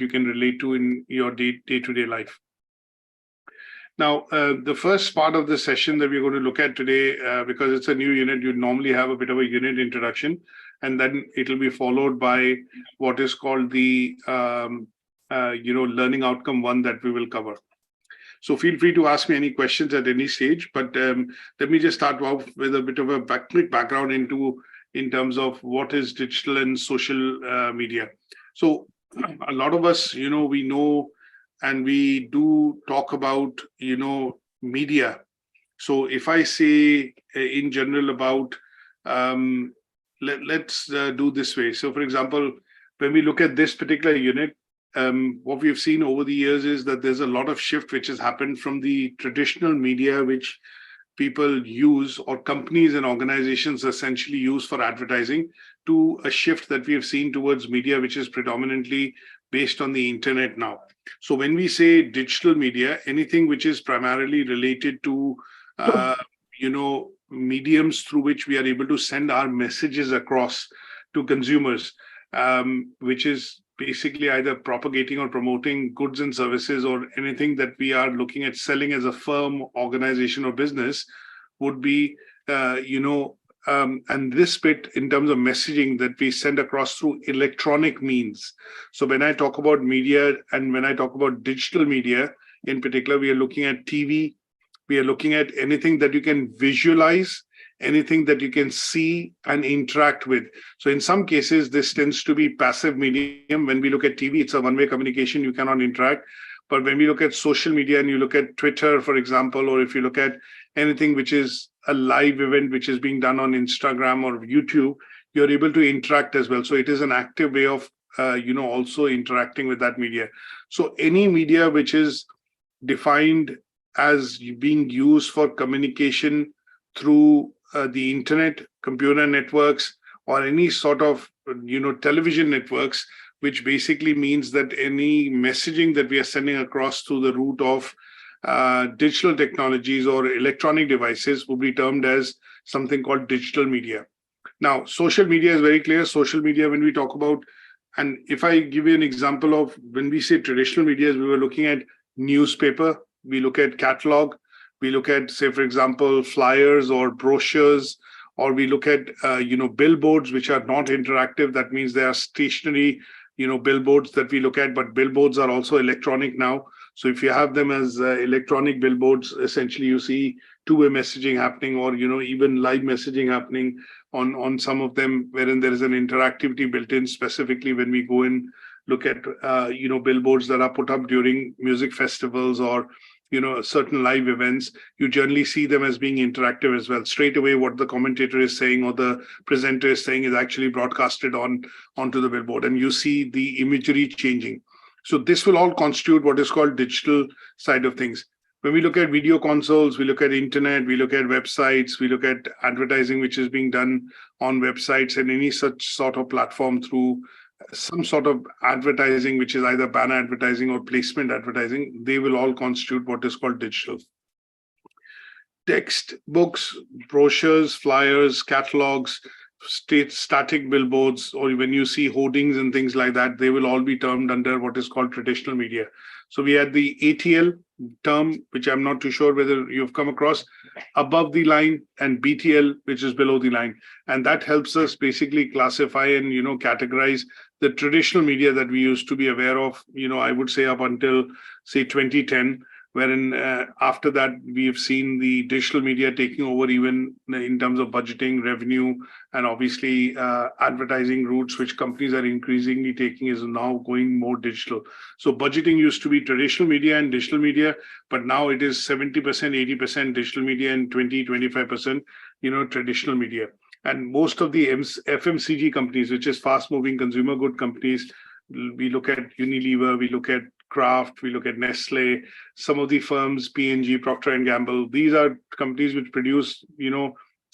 you can relate to in your day-to-day life. Now, the first part of the session that we're going to look at today, because it's a new unit, you normally have a bit of a unit introduction, and then it'll be followed by what is called the learning outcome 1 that we will cover. So feel free to ask me any questions at any stage, but let me just start off with a bit of a quick background in terms of what is digital and social media. So a lot of us, we know and we do talk about, media. So if I say in general about, let's do this way. So for example, when we look at this particular unit, what we've seen over the years is that there's a lot of shift which has happened from the traditional media which people use or companies and organizations essentially use for advertising to a shift that we have seen towards media which is predominantly based on the internet now. So when we say digital media, anything which is primarily related to mediums through which we are able to send our messages across to consumers, which is basically either propagating or promoting goods and services or anything that we are looking at selling as a firm, organization, or business would be, and this bit in terms of messaging that we send across through electronic means. So when I talk about media and when I talk about digital media, in particular, we are looking at TV, we are looking at anything that you can visualize, anything that you can see and interact with. So in some cases, this tends to be passive medium. When we look at TV, it's a one-way communication, you cannot interact. But when we look at social media and you look at Twitter, for example, or if you look at anything which is a live event which is being done on Instagram or YouTube, you're able to interact as well. So it is an active way of, also interacting with that media. So any media which is defined as being used for communication through the internet, computer networks, or any sort of, television networks, which basically means that any messaging that we are sending across through the route of digital technologies or electronic devices will be termed as something called digital media. Now, social media is very clear. Social media, when we talk about, and if I give you an example of when we say traditional media, we were looking at newspaper, we look at catalog, we look at, say, for example, flyers or brochures, or we look at, billboards, which are not interactive. That means they are stationary, billboards that we look at, but billboards are also electronic now. So if you have them as electronic billboards, essentially you see two-way messaging happening or, even live messaging happening on some of them, wherein there is an interactivity built in, specifically when we go and look at, billboards that are put up during music festivals or certain live events, you generally see them as being interactive as well. Straight away, what the commentator is saying or the presenter is saying is actually broadcasted onto the billboard, and you see the imagery changing. So this will all constitute what is called digital side of things. When we look at video consoles, we look at internet, we look at websites, we look at advertising which is being done on websites and any such sort of platform through some sort of advertising, which is either banner advertising or placement advertising, they will all constitute what is called digital. Text, books, brochures, flyers, catalogs, static billboards, or when you see hoardings and things like that, they will all be termed under what is called traditional media. So we had the ATL term, which I'm not too sure whether you've come across, above the line, and BTL, which is below the line. And that helps us basically classify and, categorize the traditional media that we used to be aware of, I would say up until, say, 2010, wherein after that, we have seen the digital media taking over even in terms of budgeting, revenue, and obviously advertising routes, which companies are increasingly taking is now going more digital. So budgeting used to be traditional media and digital media, but now it is 70%, 80% digital media and 20-25%, traditional media. And most of the FMCG companies, which is fast-moving consumer good companies, we look at Unilever, we look at Kraft, we look at Nestle, some of the firms, P&G, Procter & Gamble, these are companies which produce,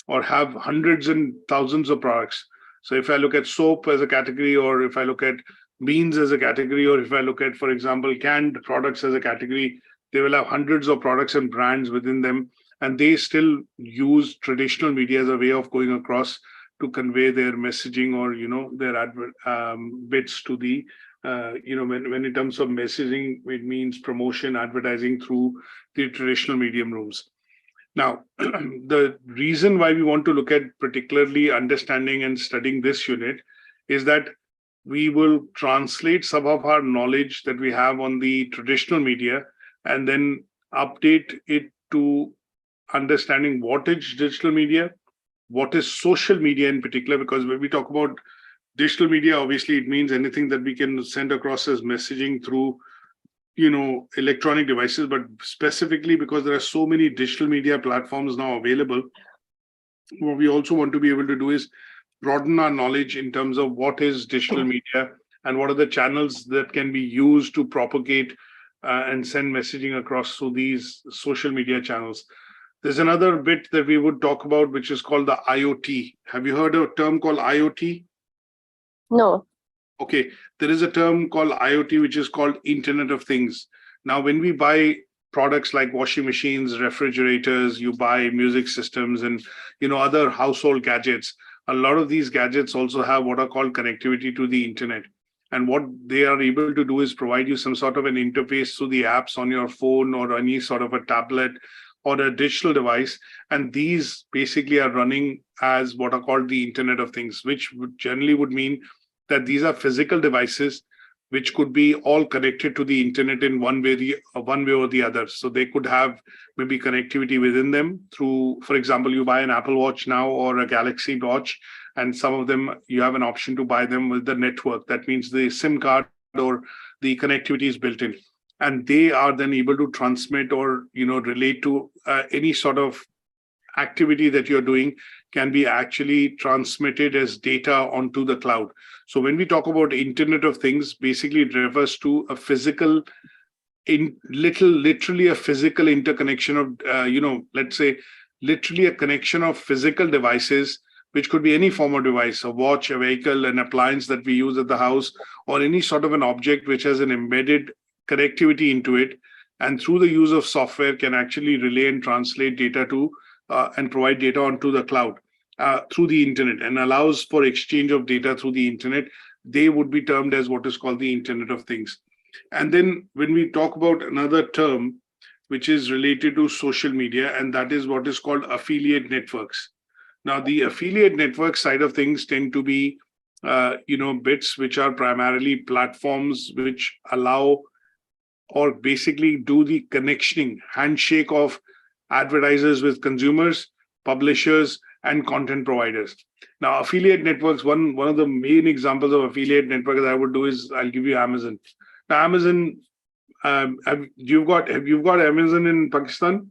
or have hundreds and thousands of products. So if I look at soap as a category, or if I look at beans as a category, or if I look at, for example, canned products as a category, they will have hundreds of products and brands within them. And they still use traditional media as a way of going across to convey their messaging or, their bits to the when in terms of messaging, it means promotion, advertising through the traditional medium rooms. Now, the reason why we want to look at particularly understanding and studying this unit is that we will translate some of our knowledge that we have on the traditional media and then update it to understanding what is digital media, what is social media in particular, because when we talk about digital media, obviously it means anything that we can send across as messaging through electronic devices, but specifically because there are so many digital media platforms now available, what we also want to be able to do is broaden our knowledge in terms of what is digital media and what are the channels that can be used to propagate and send messaging across through these social media channels. There's another bit that we would talk about, which is called the IoT. Have you heard of a term called IoT? No. Okay, there is a term called IoT, which is called Internet of Things. Now, when we buy products like washing machines, refrigerators, you buy music systems and other household gadgets, a lot of these gadgets also have what are called connectivity to the internet. And what they are able to do is provide you some sort of an interface through the apps on your phone or any sort of a tablet or a digital device. And these basically are running as what are called the Internet of Things, which generally would mean that these are physical devices which could be all connected to the internet in one way or the other. So they could have maybe connectivity within them through, for example, you buy an Apple Watch now or a Galaxy Watch, and some of them you have an option to buy them with the network. That means the SIM card or the connectivity is built in. And they are then able to transmit or relate to any sort of activity that you're doing can be actually transmitted as data onto the cloud. So when we talk about Internet of Things, basically it refers to a physical, literally a physical interconnection of, let's say, literally a connection of physical devices, which could be any form of device, a watch, a vehicle, an appliance that we use at the house, or any sort of an object which has an embedded connectivity into it, and through the use of software can actually relay and translate data to and provide data onto the cloud through the internet and allows for exchange of data through the internet. They would be termed as what is called the Internet of Things. And then when we talk about another term, which is related to social media, and that is what is called affiliate networks. Now, the affiliate network side of things tend to be, bits which are primarily platforms which allow or basically do the connectioning, handshake of advertisers with consumers, publishers, and content providers. Now, affiliate networks, one of the main examples of affiliate network that I would do is I'll give you Amazon. Now, Amazon, have you got Amazon in Pakistan?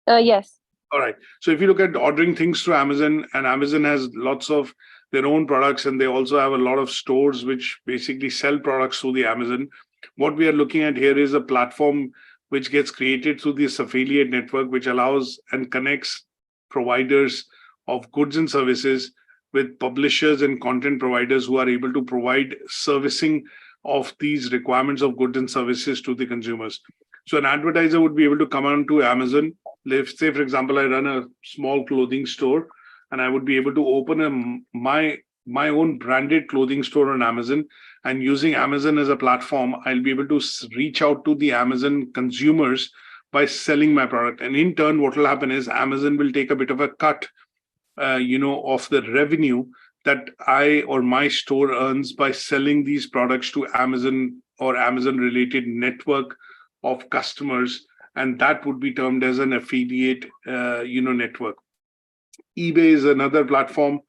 Yes. All right. So if you look at ordering things through Amazon, and Amazon has lots of their own products, and they also have a lot of stores which basically sell products through the Amazon. What we are looking at here is a platform which gets created through this affiliate network, which allows and connects providers of goods and services with publishers and content providers who are able to provide servicing of these requirements of goods and services to the consumers. So an advertiser would be able to come on to Amazon. Let's say, for example, I run a small clothing store, and I would be able to open my own branded clothing store on Amazon. And using Amazon as a platform, I'll be able to reach out to the Amazon consumers by selling my product. And in turn, what will happen is Amazon will take a bit of a cut, of the revenue that I or my store earns by selling these products to Amazon or Amazon-related network of customers. And that would be termed as an affiliate, network. eBay is another platform.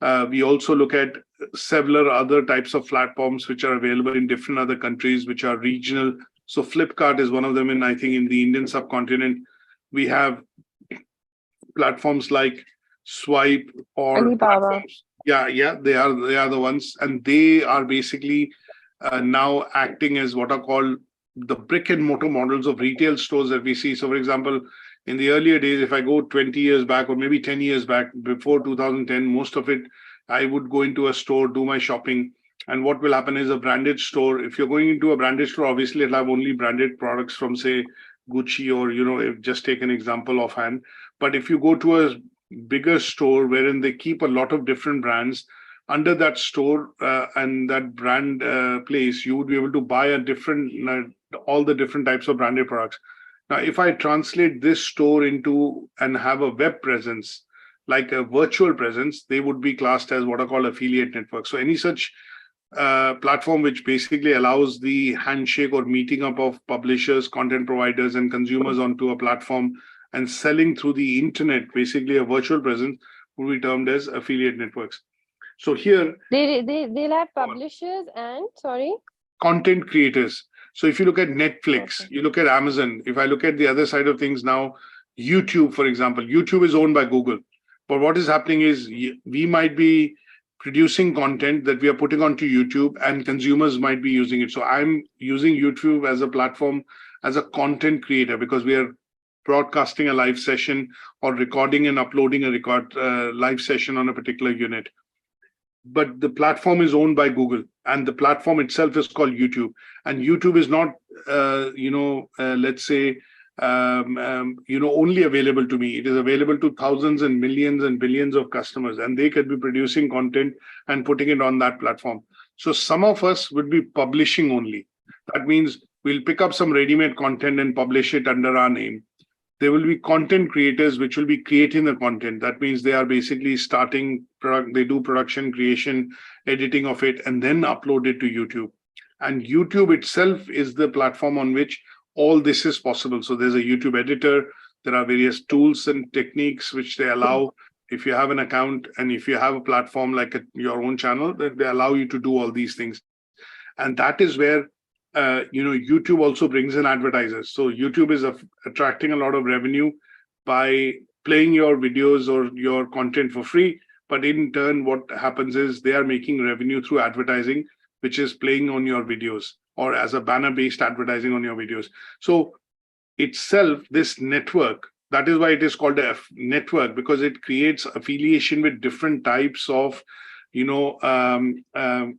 We also look at several other types of platforms which are available in different other countries, which are regional. So Flipkart is one of them, I think in the Indian subcontinent. We have platforms like Swipe or Alibaba. Yeah, they are the ones, and they are basically now acting as what are called the brick and mortar models of retail stores that we see. So, for example, in the earlier days, if I go 20 years back or maybe 10 years back, before 2010, most of it, I would go into a store, do my shopping. And what will happen is a branded store. If you're going into a branded store, obviously it'll have only branded products from, say, Gucci or, if just take an example offhand. But if you go to a bigger store wherein they keep a lot of different brands, under that store and that brand place, you would be able to buy a different, all the different types of branded products. Now, if I translate this store into and have a web presence, like a virtual presence, they would be classed as what are called affiliate networks. So any such platform which basically allows the handshake or meeting up of publishers, content providers, and consumers onto a platform and selling through the internet, basically a virtual presence, would be termed as affiliate networks. So here they'll have publishers and content creators. So if you look at Netflix, you look at Amazon. If I look at the other side of things now, YouTube, for example, YouTube is owned by Google. But what is happening is we might be producing content that we are putting onto YouTube and consumers might be using it. So I'm using YouTube as a platform, as a content creator, because we are broadcasting a live session or recording and uploading a live session on a particular unit. But the platform is owned by Google, and the platform itself is called YouTube. And YouTube is not, let's say, only available to me. It is available to thousands and millions and billions of customers, and they could be producing content and putting it on that platform. So some of us would be publishing only. That means we'll pick up some ready-made content and publish it under our name. There will be content creators which will be creating the content. That means they are basically they do production, creation, editing of it, and then upload it to YouTube. And YouTube itself is the platform on which all this is possible. So there's a YouTube editor. There are various tools and techniques which they allow. If you have an account and if you have a platform like your own channel, that they allow you to do all these things. And that is where YouTube also brings in advertisers. So YouTube is attracting a lot of revenue by playing your videos or your content for free. But in turn, what happens is they are making revenue through advertising, which is playing on your videos or as a banner-based advertising on your videos. So itself, this network, that is why it is called a network, because it creates affiliation with different types of,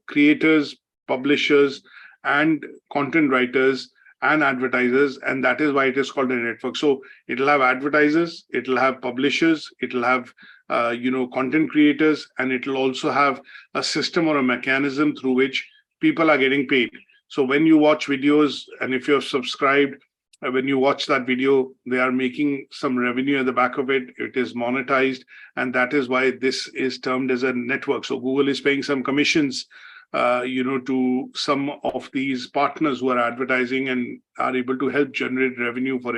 creators, publishers, and content writers and advertisers, and that is why it is called a network. So it'll have advertisers, it'll have publishers, it'll have content creators, and it'll also have a system or a mechanism through which people are getting paid. So when you watch videos, and if you're subscribed, when you watch that video, they are making some revenue at the back of it. It is monetized, and that is why this is termed as a network. So Google is paying some commissions to some of these partners who are advertising and are able to help generate revenue for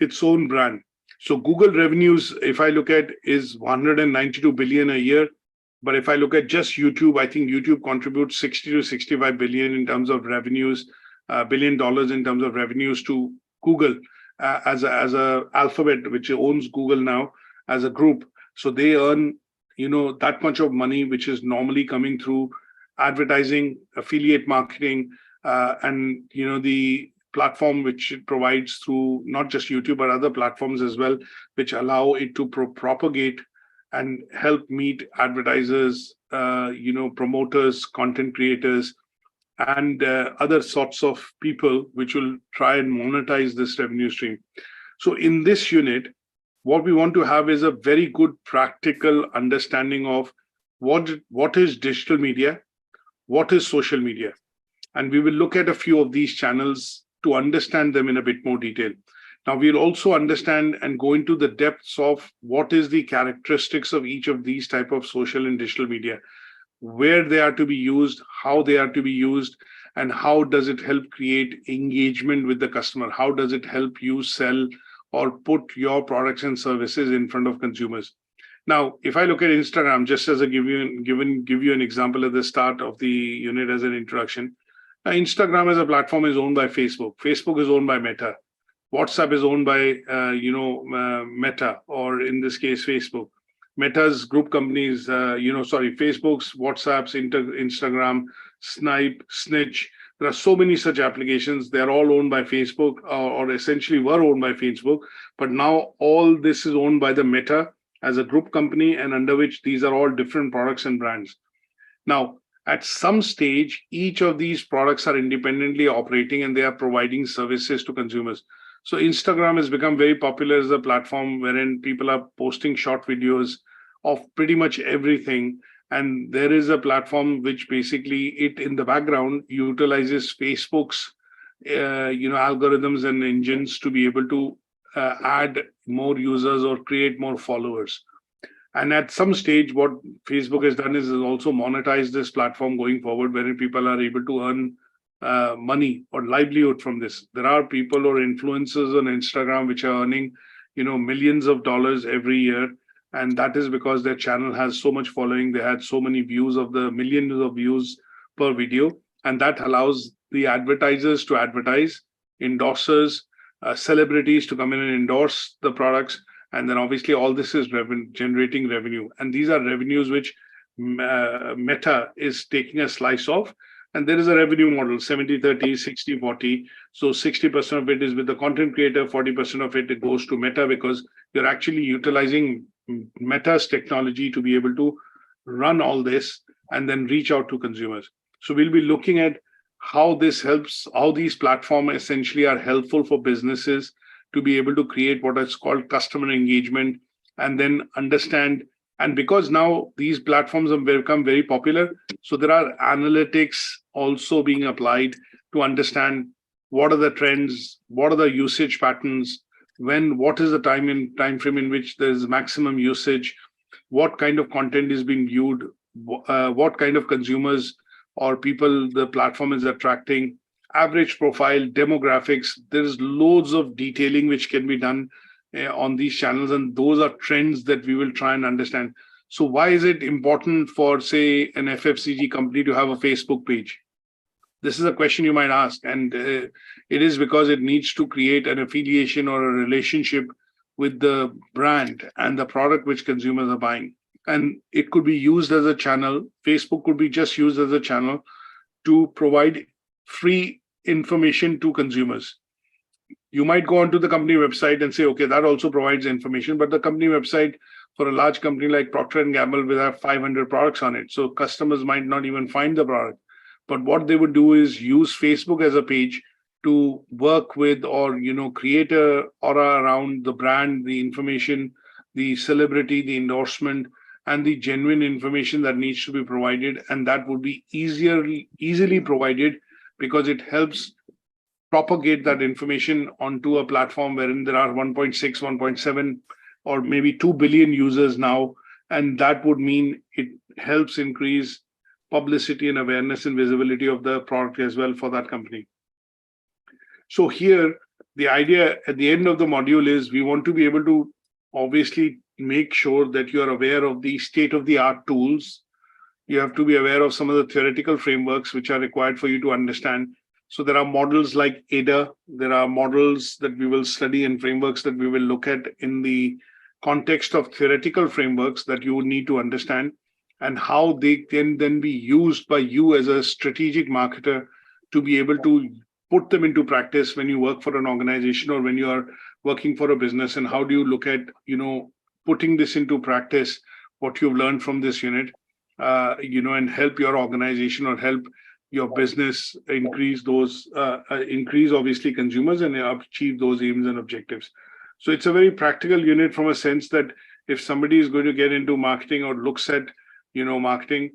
its own brand. So Google revenues, if I look at, is 192 billion a year. But if I look at just YouTube, I think YouTube contributes 60 to 65 billion in terms of revenues, $1 billion in terms of revenues to Google as a Alphabet, which owns Google now as a group. So they earn, that much of money, which is normally coming through advertising, affiliate marketing, and the platform which it provides through not just YouTube but other platforms as well, which allow it to propagate and help meet advertisers, promoters, content creators, and other sorts of people which will try and monetize this revenue stream. So in this unit, what we want to have is a very good practical understanding of what is digital media, what is social media. And we will look at a few of these channels to understand them in a bit more detail. Now, we'll also understand and go into the depths of what is the characteristics of each of these type of social and digital media, where they are to be used, how they are to be used, and how does it help create engagement with the customer? How does it help you sell or put your products and services in front of consumers? Now, if I look at Instagram, just as give you an example at the start of the unit as an introduction, Instagram as a platform is owned by Facebook. Facebook is owned by Meta. WhatsApp is owned by Meta, or in this case, Facebook. Meta's group companies, Facebook's, WhatsApp's, Instagram, Snipe, Snitch. There are so many such applications. They're all owned by Facebook, or essentially were owned by Facebook. But now all this is owned by the Meta as a group company, and under which these are all different products and brands. Now, at some stage, each of these products are independently operating and they are providing services to consumers. So Instagram has become very popular as a platform wherein people are posting short videos of pretty much everything. And there is a platform which basically it in the background utilizes Facebook's algorithms and engines to be able to add more users or create more followers. And at some stage, what Facebook has done is also monetize this platform going forward, wherein people are able to earn money or livelihood from this. There are people or influencers on Instagram which are earning, millions of dollars every year. And that is because their channel has so much following. They had so many views of the millions of views per video. And that allows the advertisers to advertise, endorsers, celebrities to come in and endorse the products. And then obviously all this is generating revenue. And these are revenues which Meta is taking a slice of. And there is a revenue model, 70-30, 60-40. So 60% of it is with the content creator, 40% of it goes to Meta, because you're actually utilizing Meta's technology to be able to run all this and then reach out to consumers. So we'll be looking at how this helps, how these platforms essentially are helpful for businesses to be able to create what is called customer engagement and then understand. And because now these platforms have become very popular, so there are analytics also being applied to understand what are the trends, what are the usage patterns, what is the time frame in which there is maximum usage, what kind of content is being viewed, what kind of consumers or people the platform is attracting, average profile, demographics. There's loads of detailing which can be done on these channels, and those are trends that we will try and understand. So why is it important for, say, an FFCG company to have a Facebook page? This is a question you might ask, and it is because it needs to create an affiliation or a relationship with the brand and the product which consumers are buying. And it could be used as a channel. Facebook could be just used as a channel to provide free information to consumers. You might go onto the company website and say, okay, that also provides information, but the company website for a large company like Procter & Gamble will have 500 products on it. So customers might not even find the product. But what they would do is use Facebook as a page to work with or, create a aura around the brand, the information, the celebrity, the endorsement, and the genuine information that needs to be provided. And that would be easily provided because it helps propagate that information onto a platform wherein there are 1.6, 1.7, or maybe 2 billion users now. And that would mean it helps increase publicity and awareness and visibility of the product as well for that company. So here, the idea at the end of the module is we want to be able to obviously make sure that you are aware of the state-of-the-art tools. You have to be aware of some of the theoretical frameworks which are required for you to understand. So there are models like ATHE. There are models that we will study and frameworks that we will look at in the context of theoretical frameworks that you would need to understand, and how they can then be used by you as a strategic marketer to be able to put them into practice when you work for an organization or when you are working for a business. And how do you look at, putting this into practice, what you've learned from this unit, and help your organization or help your business increase obviously consumers and achieve those aims and objectives. So it's a very practical unit from a sense that if somebody is going to get into marketing or looks at, marketing,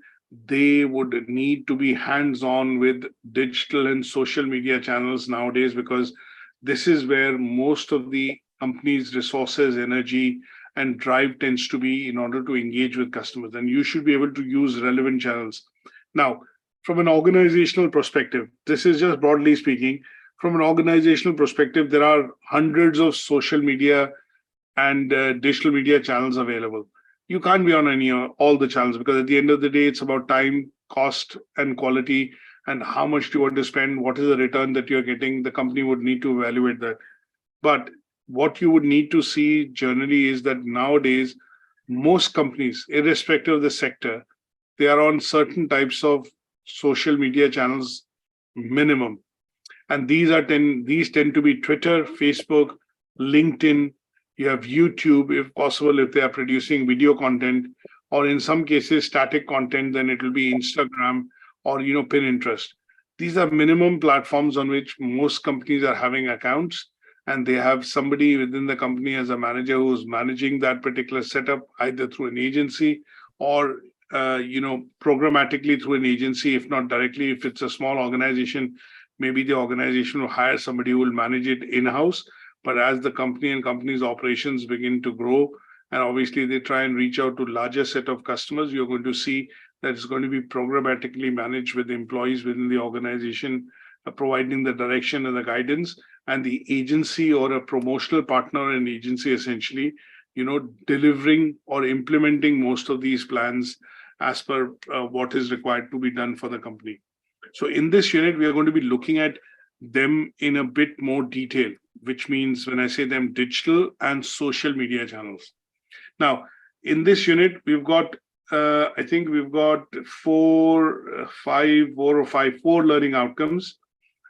they would need to be hands-on with digital and social media channels nowadays, because this is where most of the company's resources, energy, and drive tends to be in order to engage with customers. And you should be able to use relevant channels. Now, from an organizational perspective, this is just broadly speaking, from an organizational perspective, there are hundreds of social media and digital media channels available. You can't be on all the channels, because at the end of the day, it's about time, cost, and quality, and how much do you want to spend, what is the return that you're getting. The company would need to evaluate that. But what you would need to see generally is that nowadays, most companies, irrespective of the sector, they are on certain types of social media channels minimum. And these tend to be Twitter, Facebook, LinkedIn. You have YouTube, if possible, if they are producing video content, or in some cases, static content, then it will be Instagram or, Pinterest. These are minimum platforms on which most companies are having accounts, and they have somebody within the company as a manager who's managing that particular setup, either through an agency or programmatically through an agency, if not directly. If it's a small organization, maybe the organization will hire somebody who will manage it in-house. But as the company and company's operations begin to grow, and obviously they try and reach out to larger set of customers, you're going to see that it's going to be programmatically managed with employees within the organization, providing the direction and the guidance, and the agency or a promotional partner and agency essentially, delivering or implementing most of these plans as per what is required to be done for the company. So in this unit, we are going to be looking at them in a bit more detail, which means when I say them, digital and social media channels. Now, in this unit, we've got, I think we've got four learning outcomes.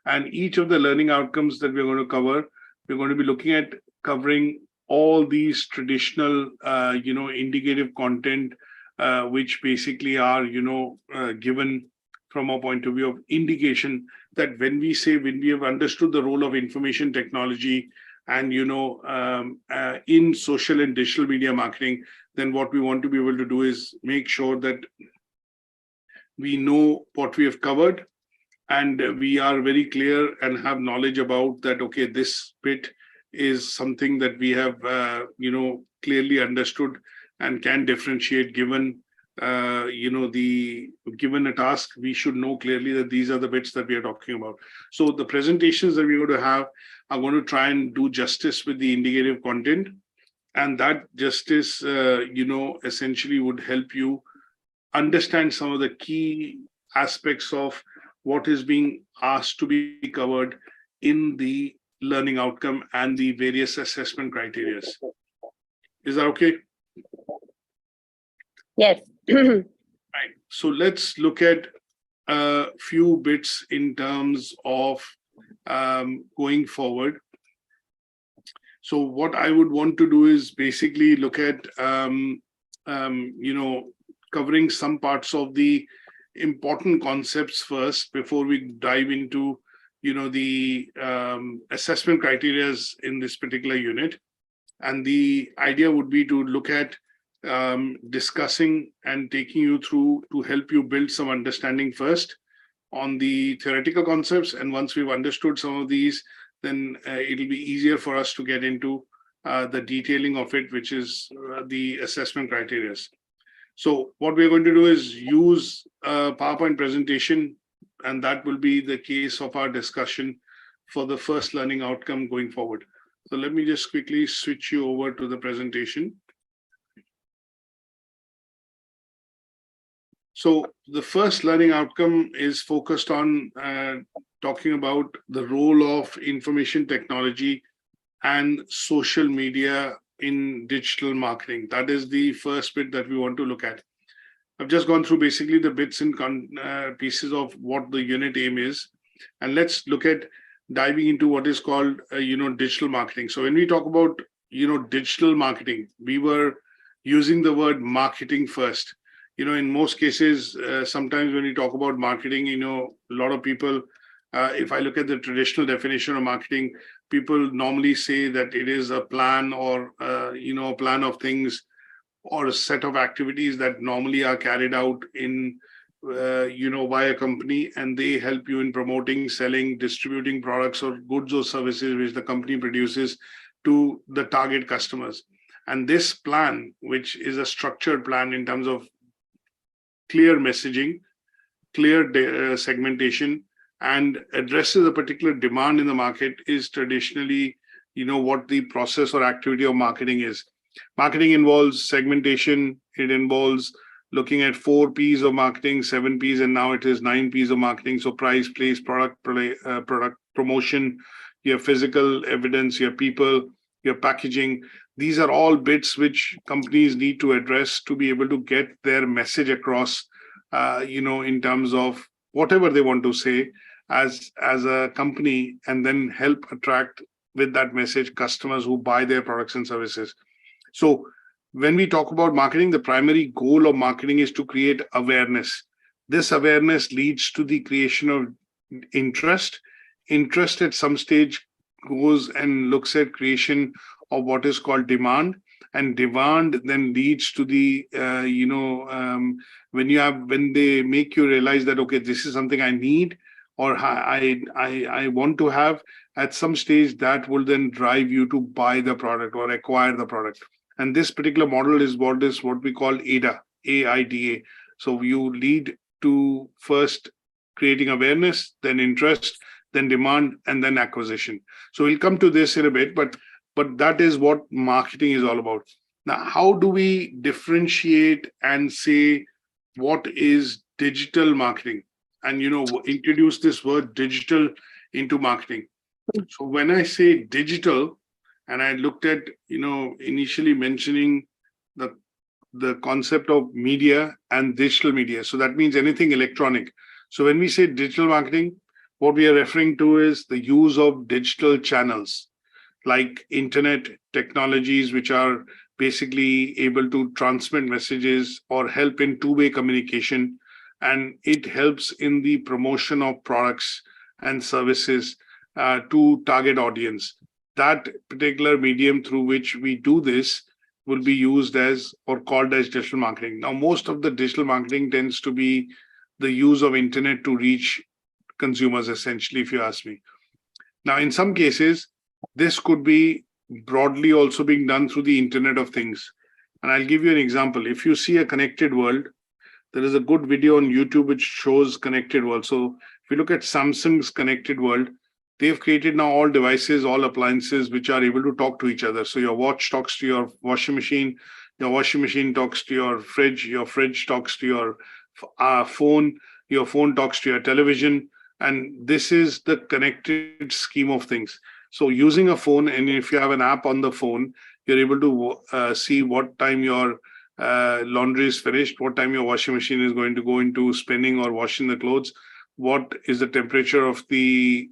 And each of the learning outcomes that we're going to cover, we're going to be looking at covering all these traditional, indicative content, which basically are, given from a point of view of indication that when we have understood the role of information technology and, in social and digital media marketing, then what we want to be able to do is make sure that we know what we have covered and we are very clear and have knowledge about that, okay, this bit is something that we have, clearly understood and can differentiate given, given a task, we should know clearly that these are the bits that we are talking about. So the presentations that we're going to have are going to try and do justice with the indicative content. And that justice, essentially would help you understand some of the key aspects of what is being asked to be covered in the learning outcome and the various assessment criteria. Is that okay? Yes. Right. So let's look at a few bits in terms of going forward. So what I would want to do is basically look at, covering some parts of the important concepts first before we dive into, the assessment criteria in this particular unit. And the idea would be to look at discussing and taking you through to help you build some understanding first on the theoretical concepts. And once we've understood some of these, then it'll be easier for us to get into the detailing of it, which is the assessment criteria. So what we're going to do is use a PowerPoint presentation, and that will be the case of our discussion for the first learning outcome going forward. So let me just quickly switch you over to the presentation. So the first learning outcome is focused on talking about the role of information technology and social media in digital marketing. That is the first bit that we want to look at. I've just gone through basically the bits and pieces of what the unit aim is. And let's look at diving into what is called, digital marketing. So when we talk about, digital marketing, we were using the word marketing first. In most cases, sometimes when we talk about marketing, a lot of people, if I look at the traditional definition of marketing, people normally say that it is a plan or, a plan of things or a set of activities that normally are carried out in, by a company, and they help you in promoting, selling, distributing products or goods or services which the company produces to the target customers. And this plan, which is a structured plan in terms of clear messaging, clear segmentation, and addresses a particular demand in the market, is traditionally, what the process or activity of marketing is. Marketing involves segmentation. It involves looking at 4 P's of marketing, 7 P's, and now it is 9 P's of marketing. So price, place, product promotion, your physical evidence, your people, your packaging. These are all bits which companies need to address to be able to get their message across, in terms of whatever they want to say as a company, and then help attract with that message customers who buy their products and services. So when we talk about marketing, the primary goal of marketing is to create awareness. This awareness leads to the creation of interest. Interest at some stage goes and looks at creation of what is called demand. and demand then leads to the when they make you realize that, okay, this is something I need, or I want to have, at some stage that will then drive you to buy the product or acquire the product. And this particular model is what we call AIDA, AIDA. So you lead to first creating awareness, then interest, then demand, and then acquisition. So we'll come to this in a bit, but that is what marketing is all about. Now, how do we differentiate and say what is digital marketing? And introduce this word digital into marketing. So when I say digital, and I looked at initially mentioning the concept of media and digital media. So that means anything electronic. So when we say digital marketing, what we are referring to is the use of digital channels like internet technologies, which are basically able to transmit messages or help in two-way communication. And it helps in the promotion of products and services to target audience. That particular medium through which we do this will be used as or called as digital marketing. Now, most of the digital marketing tends to be the use of internet to reach consumers, essentially, if you ask me. Now, in some cases, this could be broadly also being done through the Internet of Things. And I'll give you an example. If you see a connected world, there is a good video on YouTube which shows connected world. So if you look at Samsung's connected world, they've created now all devices, all appliances which are able to talk to each other. So your watch talks to your washing machine talks to your fridge talks to your phone, your phone talks to your television. And this is the connected scheme of things. So using a phone, and if you have an app on the phone, you're able to see what time your laundry is finished, what time your washing machine is going to go into spinning or washing the clothes, what is the temperature of the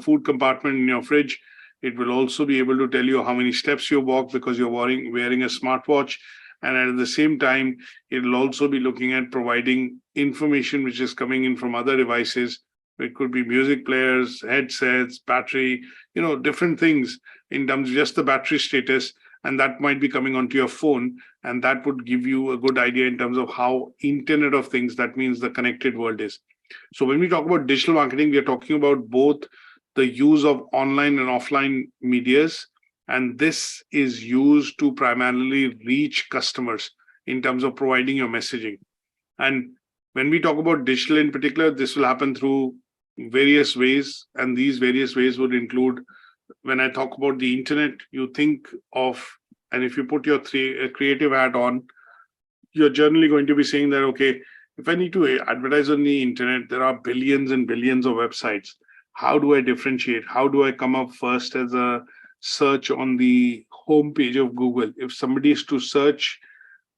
food compartment in your fridge. It will also be able to tell you how many steps you walk because you're wearing a smartwatch. And at the same time, it will also be looking at providing information which is coming in from other devices. It could be music players, headsets, battery, different things in terms of just the battery status. And that might be coming onto your phone. And that would give you a good idea in terms of how Internet of Things, that means the connected world, is. So when we talk about digital marketing, we are talking about both the use of online and offline medias. And this is used to primarily reach customers in terms of providing your messaging. And when we talk about digital in particular, this will happen through various ways. And these various ways would include, when I talk about the internet, you think of, and if you put your creative hat on, you're generally going to be saying that, okay, if I need to advertise on the internet, there are billions and billions of websites. How do I differentiate? How do I come up first as a search on the homepage of Google? If somebody is to search,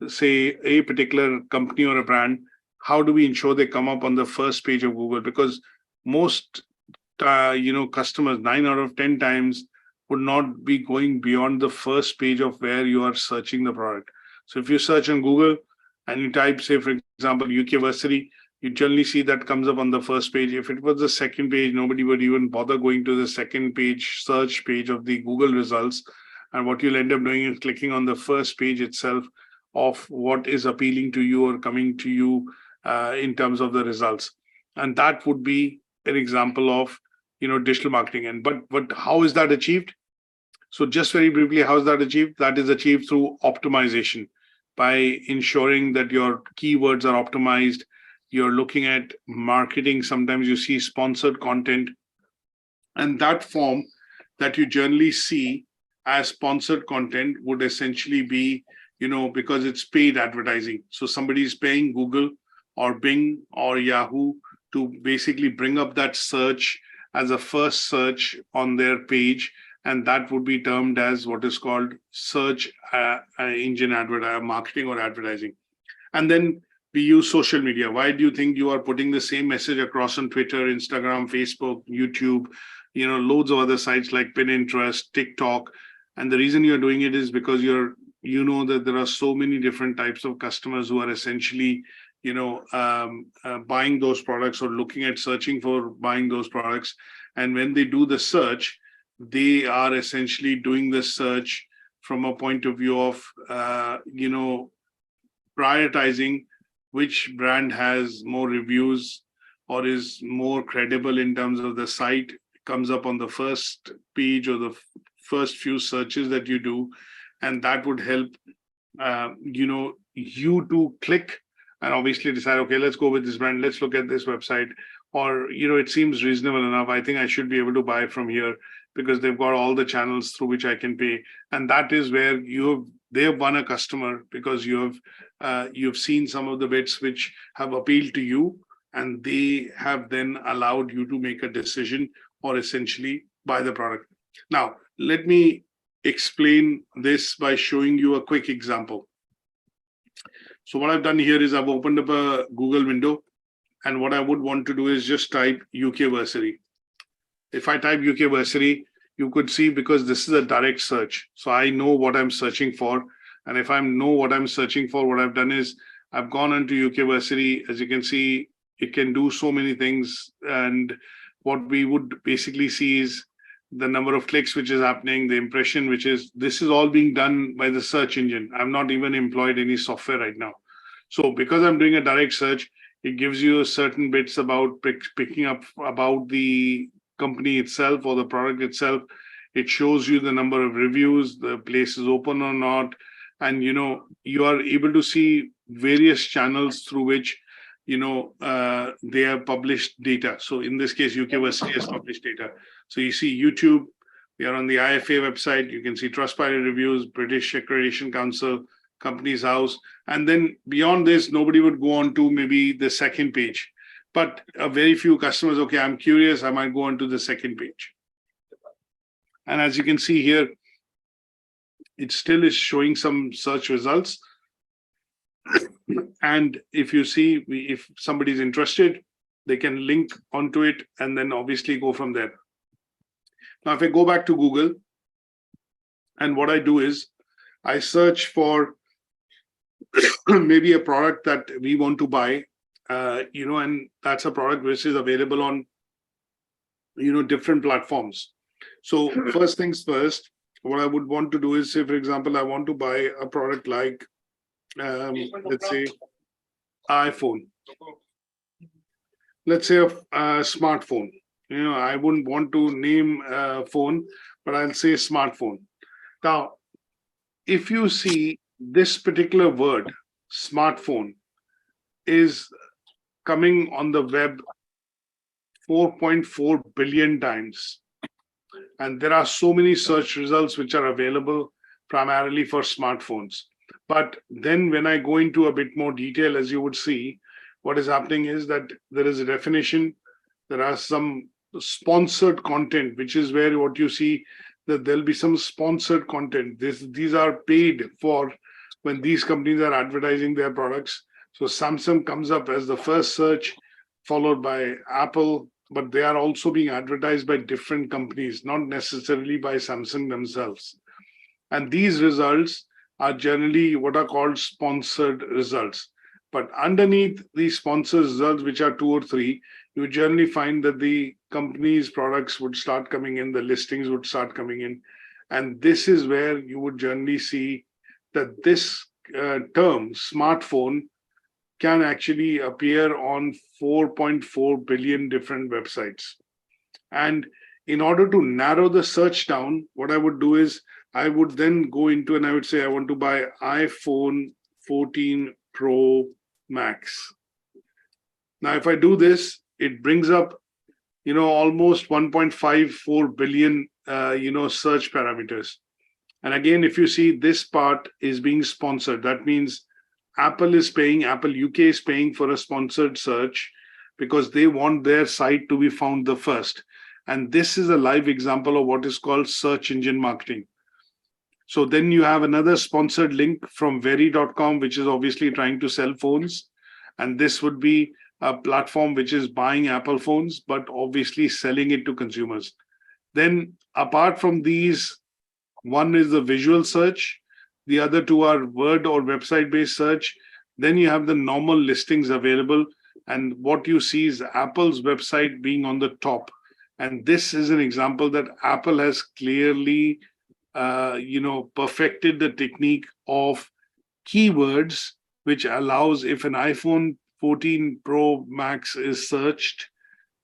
say, a particular company or a brand, how do we ensure they come up on the first page of Google? Because most customers 9 out of 10 times would not be going beyond the first page of where you are searching the product. So if you search on Google and you type, say, for example, UK Versity, you generally see that comes up on the first page. If it was the second page, nobody would even bother going to the second page, search page of the Google results. And what you'll end up doing is clicking on the first page itself of what is appealing to you or coming to you in terms of the results. And that would be an example of digital marketing. And but how is that achieved? So just very briefly, how is that achieved? That is achieved through optimization, by ensuring that your keywords are optimized. You're looking at marketing. Sometimes you see sponsored content, and that form that you generally see as sponsored content would essentially be, because it's paid advertising. So somebody is paying Google or Bing or Yahoo to basically bring up that search as a first search on their page. And that would be termed as what is called search engine marketing or advertising. And then we use social media. Why do you think you are putting the same message across on Twitter, Instagram, Facebook, YouTube, loads of other sites like Pinterest, TikTok? And the reason you're doing it is because you know that there are so many different types of customers who are essentially buying those products or looking at searching for buying those products. And when they do the search, they are essentially doing the search from a point of view of, prioritizing which brand has more reviews or is more credible in terms of the site, comes up on the first page or the first few searches that you do. And that would help, you to click and obviously decide, okay, let's go with this brand. Let's look at this website. Or, it seems reasonable enough. I think I should be able to buy from here because they've got all the channels through which I can pay. And that is where they've won a customer because you've seen some of the bits which have appealed to you, and they have then allowed you to make a decision or essentially buy the product. Now, let me explain this by showing you a quick example. So what I've done here is I've opened up a Google window, and what I would want to do is just type UK Versity. If I type UK Versity, you could see, because this is a direct search, so I know what I'm searching for. And if I know what I'm searching for, what I've done is I've gone into UK Versity. As you can see, it can do so many things. And what we would basically see is the number of clicks which is happening, the impression, this is all being done by the search engine. I'm not even employed any software right now. So because I'm doing a direct search, it gives you certain bits about picking up about the company itself or the product itself. It shows you the number of reviews, the place is open or not. And, you are able to see various channels through which, they have published data. So in this case, UK Versity has published data. So you see YouTube, we are on the IFA website. You can see Trustpilot reviews, British Accreditation Council, Companies House. And then beyond this, nobody would go on to maybe the second page. But a very few customers, okay, I'm curious, I might go on to the second page. And as you can see here, it still is showing some search results. And if you see, if somebody's interested, they can link onto it and then obviously go from there. Now, if I go back to Google, and what I do is I search for maybe a product that we want to buy, and that's a product which is available on, different platforms. So first things first, what I would want to do is, say, for example, I want to buy a product like, let's say, iPhone. Let's say a smartphone. I wouldn't want to name a phone, but I'll say smartphone. Now, if you see this particular word, smartphone, is coming on the web 4.4 billion times. And there are so many search results which are available primarily for smartphones. But then when I go into a bit more detail, as you would see, what is happening is that there is a definition. There are some sponsored content, which is where what you see that there'll be some sponsored content. These are paid for when these companies are advertising their products. So Samsung comes up as the first search, followed by Apple, but they are also being advertised by different companies, not necessarily by Samsung themselves. And these results are generally what are called sponsored results. But underneath these sponsored results, which are 2 or 3, you would generally find that the company's products would start coming in, the listings would start coming in. And this is where you would generally see that this term, smartphone, can actually appear on 4.4 billion different websites. And in order to narrow the search down, what I would do is I would then go into and I would say I want to buy iPhone 14 Pro Max. Now, if I do this, it brings up, almost 1.54 billion, search parameters. And again, if you see this part is being sponsored, that means Apple UK is paying for a sponsored search because they want their site to be found the first. And this is a live example of what is called search engine marketing. So then you have another sponsored link from Very.com, which is obviously trying to sell phones. And this would be a platform which is buying Apple phones, but obviously selling it to consumers. Then apart from these, one is the visual search. The other 2 are word or website-based search. Then you have the normal listings available. And what you see is Apple's website being on the top. And this is an example that Apple has clearly perfected the technique of keywords, which allows if an iPhone 14 Pro Max is searched,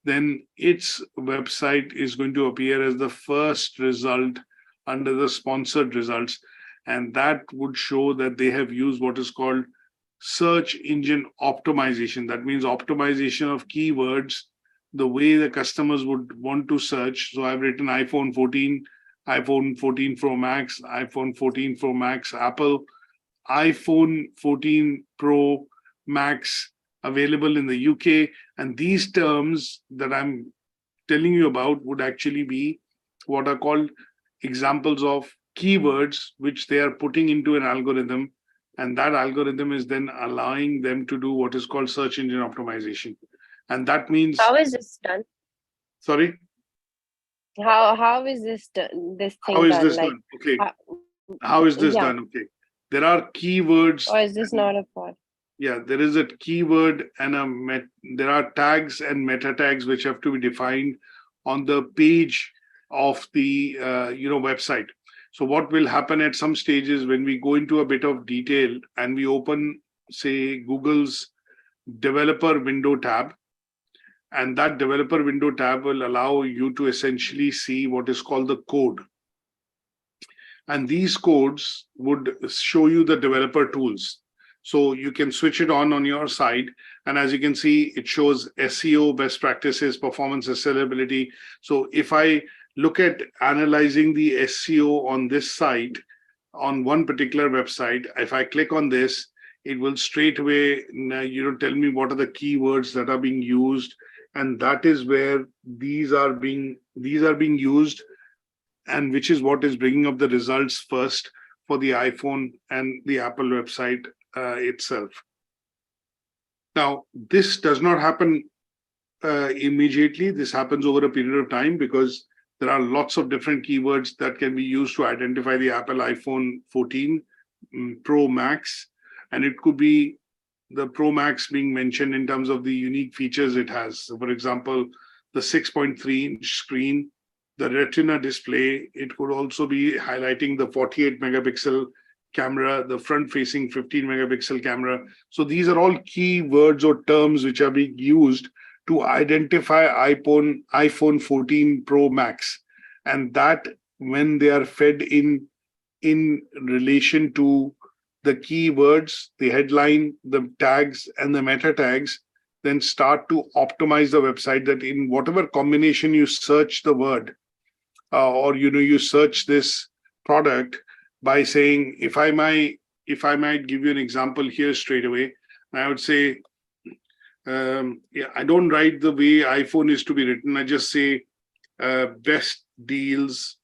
then its website is going to appear as the first result under the sponsored results. And that would show that they have used what is called search engine optimization. That means optimization of keywords, the way the customers would want to search. So I've written iPhone 14, iPhone 14 Pro Max, iPhone 14 Pro Max, Apple, iPhone 14 Pro Max available in the UK. And these terms that I'm telling you about would actually be what are called examples of keywords which they are putting into an algorithm. And that algorithm is then allowing them to do what is called search engine optimization. And that means... How is this done? Sorry? How is this done? This thing How is done? this Like, done? Okay. How is this yeah. done? Okay. There are keywords. Or is this not a part? Yeah, there is a keyword and there are tags and meta tags which have to be defined on the page of the website. So what will happen at some stages when we go into a bit of detail and we open, say, Google's developer window tab, and that developer window tab will allow you to essentially see what is called the code. And these codes would show you the developer tools. So you can switch it on your side. And as you can see, it shows SEO, best practices, performance accessibility. So if I look at analyzing the SEO on this site, on one particular website, if I click on this, it will straight away, tell me what are the keywords that are being used. And that is where these are being used, and which is what is bringing up the results first for the iPhone and the Apple website itself. Now, this does not happen immediately. This happens over a period of time because there are lots of different keywords that can be used to identify the Apple iPhone 14 Pro Max. And it could be the Pro Max being mentioned in terms of the unique features it has. So for example, the 6.3-inch screen, the retina display. It could also be highlighting the 48 megapixel camera, the front-facing 15 megapixel camera. So these are all key words or terms which are being used to identify iPhone 14 Pro Max. And that, when they are fed in relation to the keywords, the headline, the tags, and the meta tags, then start to optimize the website that in whatever combination you search the word, or you search this product by saying, if I might give you an example here straight away, I would say, I don't write the way iPhone is to be written. I just say best deals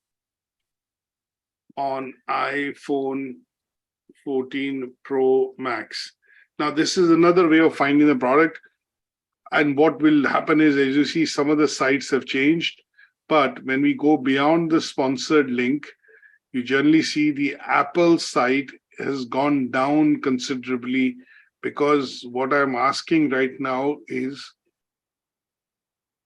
on iPhone 14 Pro Max. Now, this is another way of finding the product. And what will happen is, as you see, some of the sites have changed. But when we go beyond the sponsored link, you generally see the Apple site has gone down considerably, because what I'm asking right now is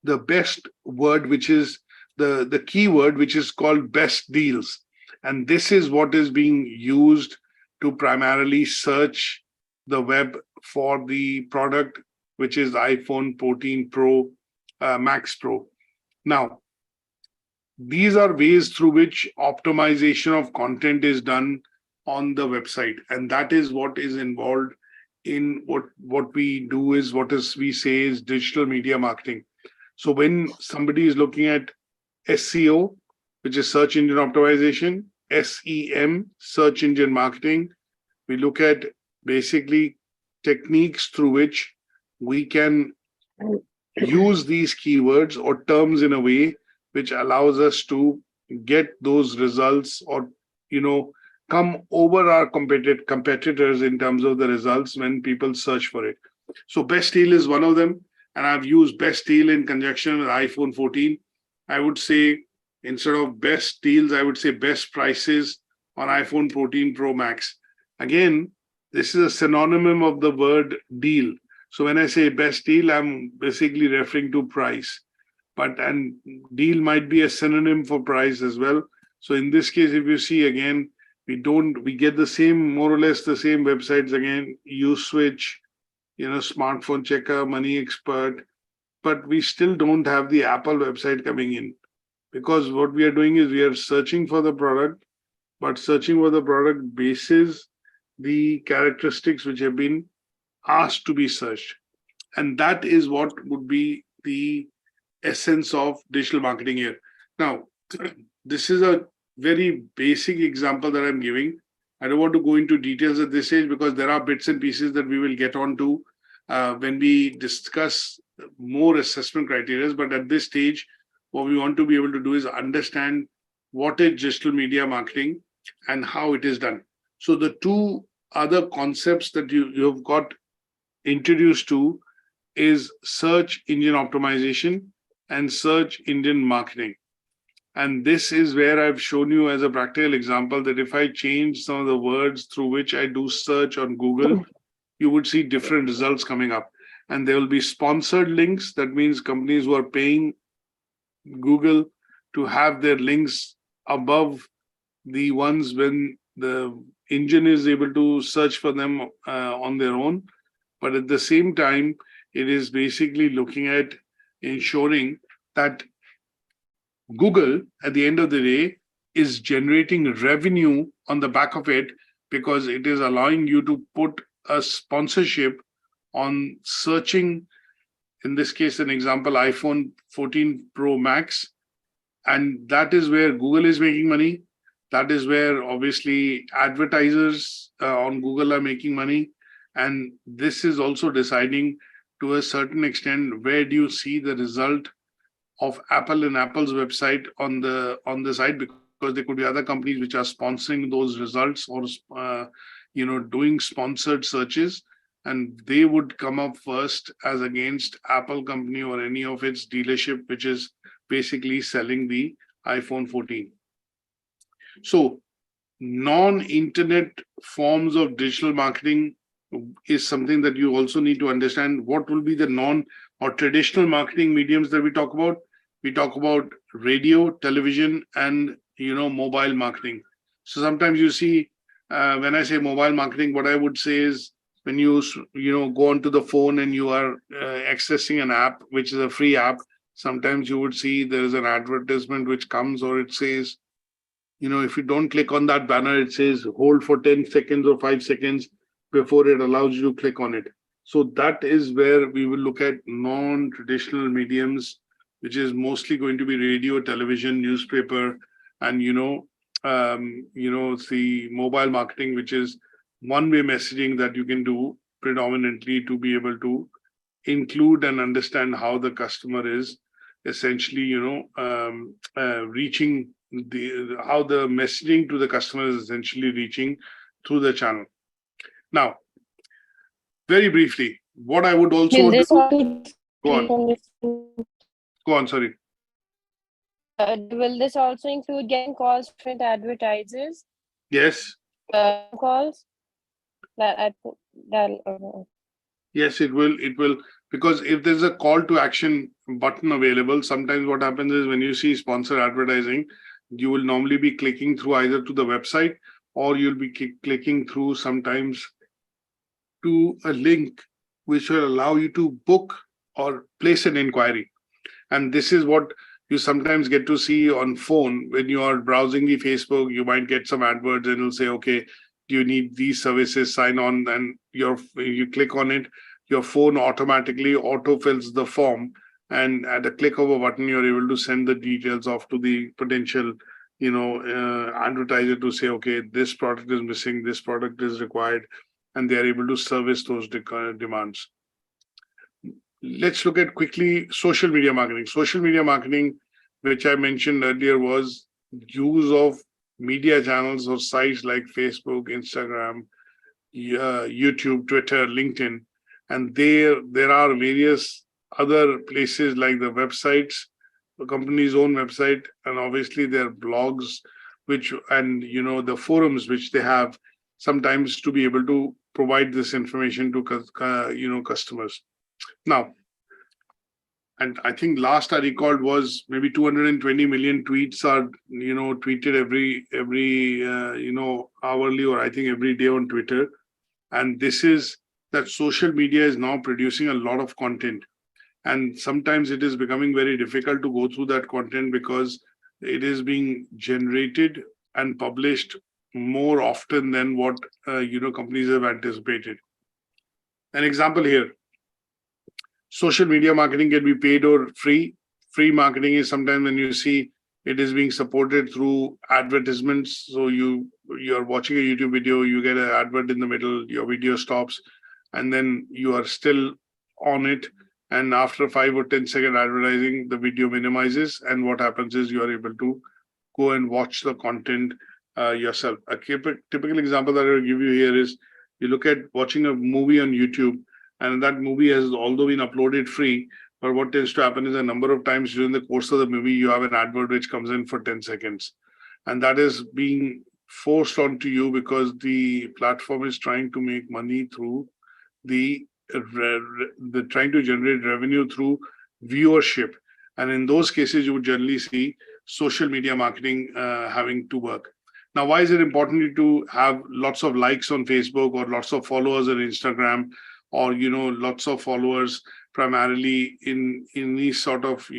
the best word, which is the keyword, which is called best deals. And this is what is being used to primarily search the web for the product, which is iPhone 14 Pro Max Pro. Now, these are ways through which optimization of content is done on the website. And that is what is involved in what we do is we say is digital media marketing. So when somebody is looking at SEO, which is search engine optimization, SEM, search engine marketing, we look at basically techniques through which we can use these keywords or terms in a way which allows us to get those results, or come over our competitors in terms of the results when people search for it. So best deal is one of them, and I've used best deal in conjunction with iPhone 14. I would say, instead of best deals, I would say best prices on iPhone 14 Pro Max. Again, this is a synonym of the word deal. So when I say best deal, I'm basically referring to price. And deal might be a synonym for price as well. So in this case, if you see again, we get the same, more or less the same websites again, USwitch, smartphone checker, money expert, but we still don't have the Apple website coming in, because what we are doing is we are searching for the product, but searching for the product bases the characteristics which have been asked to be searched. And that is what would be the essence of digital marketing here. Now, this is a very basic example that I'm giving. I don't want to go into details at this stage because there are bits and pieces that we will get on to when we discuss more assessment criteria. But at this stage, what we want to be able to do is understand what is digital media marketing and how it is done. So the two other concepts that you've got introduced to is search engine optimization and search engine marketing. And this is where I've shown you as a practical example that if I change some of the words through which I do search on Google, you would see different results coming up. And there will be sponsored links. That means companies who are paying Google to have their links above the ones when the engine is able to search for them on their own. But at the same time, it is basically looking at ensuring that Google, at the end of the day, is generating revenue on the back of it, because it is allowing you to put a sponsorship on searching, in this case, an example, iPhone 14 Pro Max. And that is where Google is making money. That is where obviously advertisers on Google are making money. And this is also deciding to a certain extent, where do you see the result of Apple and Apple's website on the site, because there could be other companies which are sponsoring those results or doing sponsored searches, and they would come up first as against Apple company or any of its dealership which is basically selling the iPhone 14. So non-internet forms of digital marketing is something that you also need to understand. What will be the non or traditional marketing mediums that we talk about? We talk about radio, television, and mobile marketing. So sometimes you see when I say mobile marketing, what I would say is when you go onto the phone and you are accessing an app which is a free app, sometimes you would see there is an advertisement which comes, or it says, if you don't click on that banner, it says hold for 10 seconds or 5 seconds before it allows you to click on it. So that is where we will look at non-traditional mediums, which is mostly going to be radio, television, newspaper, and the mobile marketing, which is one-way messaging that you can do predominantly to be able to include and understand how the customer is essentially, reaching how the messaging to the customer is essentially reaching through the channel. Now, very briefly, what I would also do. Go on, sorry. Will this also include getting calls from advertisers? Yes. Calls? Yes, it will. It will, because if there's a call to action button available, sometimes what happens is when you see sponsored advertising, you will normally be clicking through either to the website, or you'll be clicking through sometimes to a link which will allow you to book or place an inquiry. And this is what you sometimes get to see on phone. When you are browsing the Facebook, you might get some adverts and it'll say, okay, do you need these services, sign on, and you click on it, your phone automatically autofills the form, and at a click of a button, you're able to send the details off to the potential advertiser to say, okay, this product is missing, this product is required, and they are able to service those demands. Let's look at quickly social media marketing. Social media marketing, which I mentioned earlier, was use of media channels or sites like Facebook, Instagram, YouTube, Twitter, LinkedIn, and there are various other places like the websites, the company's own website, and obviously their blogs, and the forums which they have sometimes to be able to provide this information to customers. Now, And I think last I recalled was maybe 220 million tweets are, tweeted every hourly, or I think every day on Twitter. And this is that social media is now producing a lot of content. And sometimes it is becoming very difficult to go through that content because it is being generated and published more often than what, companies have anticipated. An example here. Social media marketing can be paid or free. Free marketing is sometimes when you see it is being supported through advertisements. So you're watching a YouTube video, you get an advert in the middle, your video stops, and then you are still on it. And after 5 or 10 second advertising, the video minimizes. And what happens is you are able to go and watch the content yourself. A typical example that I will give you here is you look at watching a movie on YouTube, and that movie has although been uploaded free, but what tends to happen is a number of times during the course of the movie, you have an advert which comes in for 10 seconds. And that is being forced onto you because the platform is trying to make money through the trying to generate revenue through viewership. And in those cases, you would generally see social media marketing having to work. Now, why is it important to have lots of likes on Facebook or lots of followers on Instagram, or lots of followers primarily in these sort of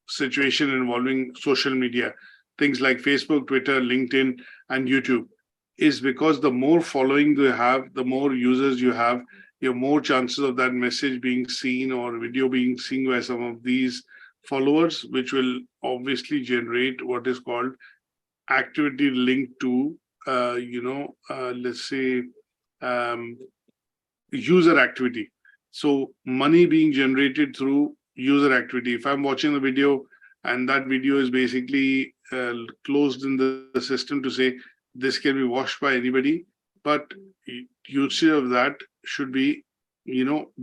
situation involving social media, things like Facebook, Twitter, LinkedIn, and YouTube? Is because the more following you have, the more users you have more chances of that message being seen or video being seen by some of these followers, which will obviously generate what is called activity linked to let's say user activity. So money being generated through user activity. If I'm watching the video and that video is basically closed in the system to say this can be watched by anybody, but usage of that should be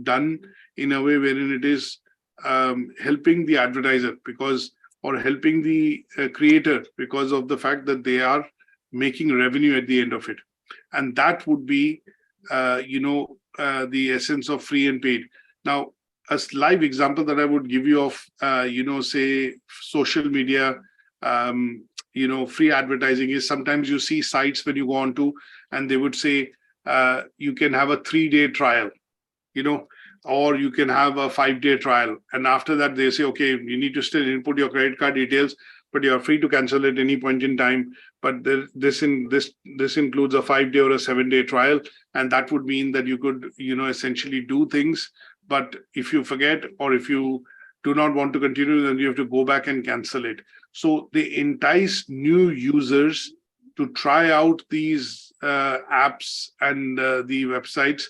done in a way wherein it is helping the advertiser or helping the creator because of the fact that they are making revenue at the end of it. And that would be the essence of free and paid. Now, a live example that I would give you of say social media free advertising is sometimes you see sites when you go on to, and they would say you can have a 3-day trial, or you can have a 5-day trial. And after that, they say, okay, you need to still input your credit card details, but you're free to cancel at any point in time. But this includes a 5-day or a 7-day trial. And that would mean that you could, essentially do things. But if you forget, or if you do not want to continue, then you have to go back and cancel it. So they entice new users to try out these apps and the websites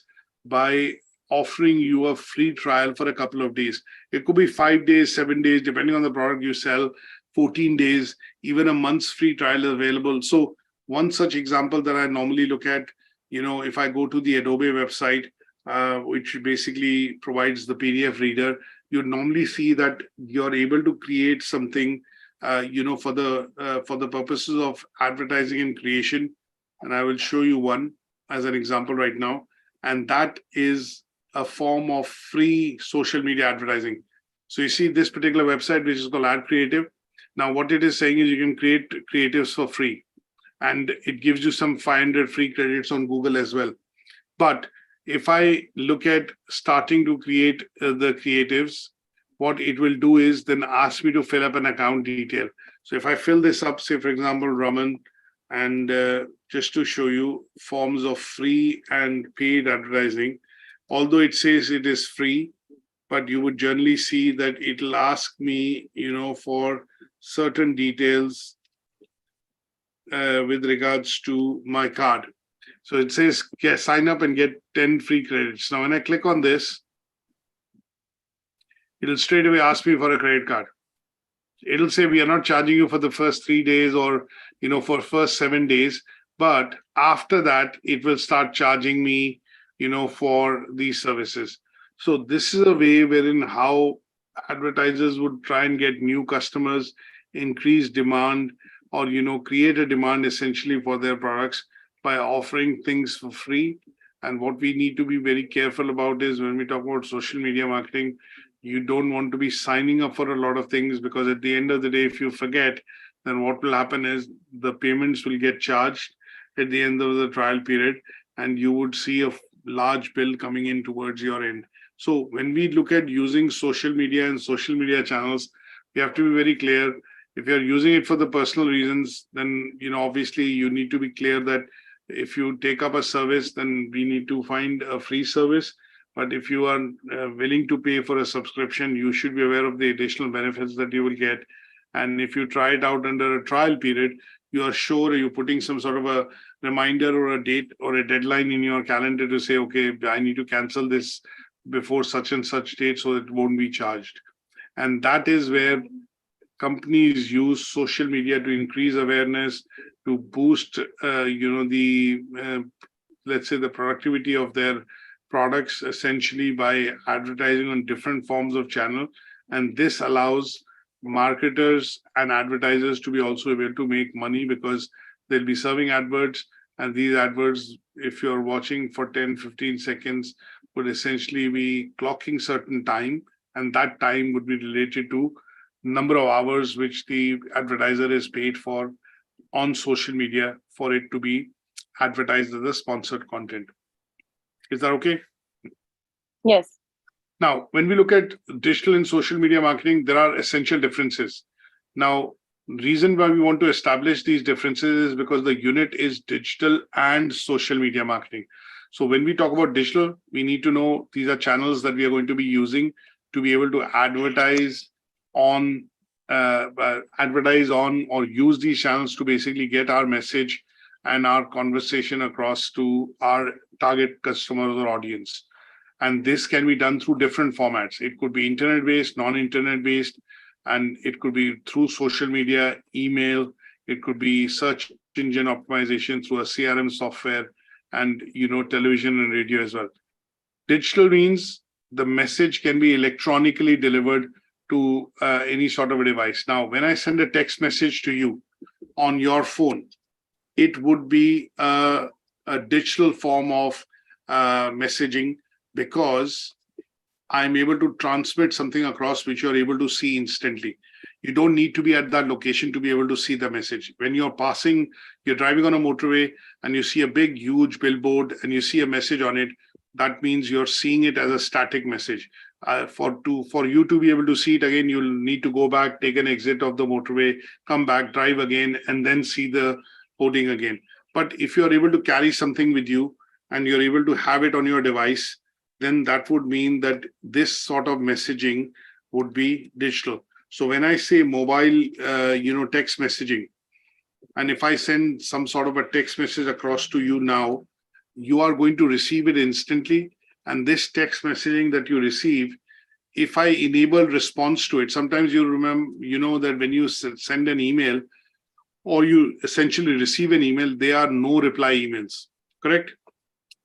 by offering you a free trial for a couple of days. It could be 5 days, 7 days, depending on the product you sell, 14 days, even a month's free trial is available. So one such example that I normally look at, if I go to the Adobe website, which basically provides the PDF reader, you normally see that you're able to create something, for the purposes of advertising and creation. And I will show you one as an example right now. And that is a form of free social media advertising. So you see this particular website, which is called Ad Creative. Now, what it is saying is you can create creatives for free, and it gives you some 500 free credits on Google as well. But if I look at starting to create the creatives, what it will do is then ask me to fill up an account detail. So if I fill this up, say, for example, Raman, and just to show you forms of free and paid advertising, although it says it is free, but you would generally see that it'll ask me, for certain details with regards to my card. So it says, sign up and get 10 free credits. Now, when I click on this, it'll straight away ask me for a credit card. It'll say, we are not charging you for the first 3 days or, for first 7 days. But after that, it will start charging me, for these services. So this is a way wherein how advertisers would try and get new customers, increase demand, or, create a demand essentially for their products by offering things for free. And what we need to be very careful about is when we talk about social media marketing, You don't want to be signing up for a lot of things, because at the end of the day, if you forget, then what will happen is the payments will get charged at the end of the trial period, and you would see a large bill coming in towards your end. So when we look at using social media and social media channels, we have to be very clear. If you're using it for the personal reasons, then obviously you need to be clear that if you take up a service, then we need to find a free service. But if you are willing to pay for a subscription, you should be aware of the additional benefits that you will get. And if you try it out under a trial period, you are sure you're putting some sort of a reminder or a date or a deadline in your calendar to say, okay, I need to cancel this before such and such date so it won't be charged. And that is where companies use social media to increase awareness, to boost, let's say, the productivity of their products, essentially by advertising on different forms of channel. And this allows marketers and advertisers to be also able to make money, because they'll be serving adverts, and these adverts, if you're watching for 10-15 seconds, would essentially be clocking certain time, and that time would be related to number of hours which the advertiser is paid for on social media for it to be advertised as a sponsored content. Is that okay? Yes. Now, when we look at digital and social media marketing, there are essential differences. Now, reason why we want to establish these differences is because the unit is digital and social media marketing. So when we talk about digital, we need to know these are channels that we are going to be using to be able to advertise on or use these channels to basically get our message and our conversation across to our target customers or audience. And this can be done through different formats. It could be internet-based, non-internet-based, and it could be through social media, email. It could be search engine optimization through a CRM software, and television and radio as well. Digital means the message can be electronically delivered to any sort of a device. Now, when I send a text message to you on your phone, it would be a digital form of messaging, because I'm able to transmit something across which you're able to see instantly. You don't need to be at that location to be able to see the message. When you're driving on a motorway and you see a big, huge billboard and you see a message on it, that means you're seeing it as a static message. For you to be able to see it again, you'll need to go back, take an exit of the motorway, come back, drive again, and then see the hoarding again. But if you're able to carry something with you and you're able to have it on your device, then that would mean that this sort of messaging would be digital. So when I say mobile, text messaging, and if I send some sort of a text message across to you now, you are going to receive it instantly. And this text messaging that you receive, if I enable response to it, sometimes you remember, that when you send an email or you essentially receive an email, they are no reply emails, correct?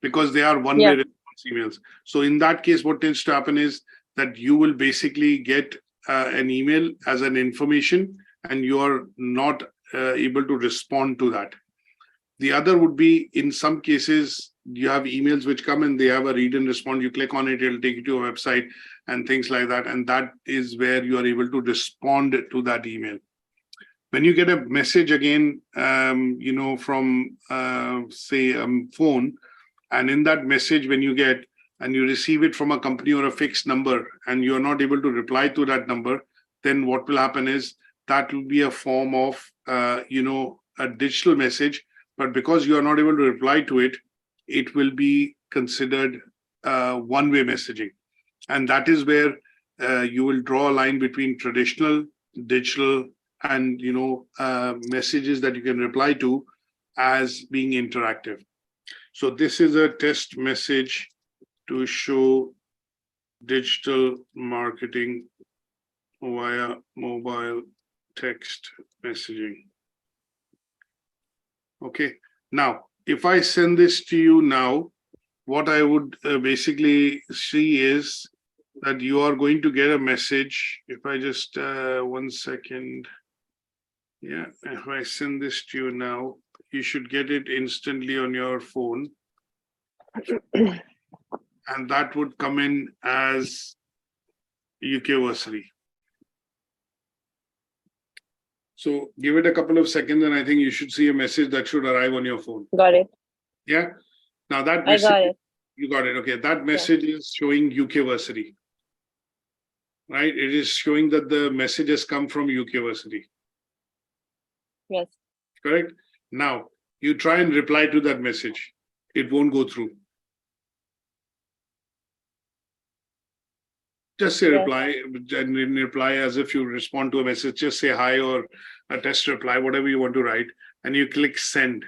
Because they are one-way response emails. So in that case, what tends to happen is that you will basically get an email as an information, and you are not able to respond to that. The other would be, in some cases, you have emails which come and they have a read and respond. You click on it, it'll take you to a website and things like that. And that is where you are able to respond to that email. When you get a message again, from, say, phone, and in that message, when you get and you receive it from a company or a fixed number, and you're not able to reply to that number, then what will happen is that will be a form of, a digital message. But because you are not able to reply to it, it will be considered one-way messaging. And that is where you will draw a line between traditional, digital, and messages that you can reply to as being interactive. So this is a test message to show digital marketing via mobile text messaging. Okay, now if I send this to you now, what I would basically see is that you are going to get a message. If I just 1 second. Yeah, if I send this to you now, you should get it instantly on your phone. And that would come in as, Versity. So give it a couple of seconds and I think you should see a message that should arrive on your phone. Got it. Yeah. Now that I message, got it. you got it. Okay. That message is showing Versity. Right? It is showing that the message has come from Versity. Yes. Correct? Now, you try and reply to that message. It won't go through. Just say reply, and in reply as if you respond to a message, just say hi or a test reply, whatever you want to write, and you click send.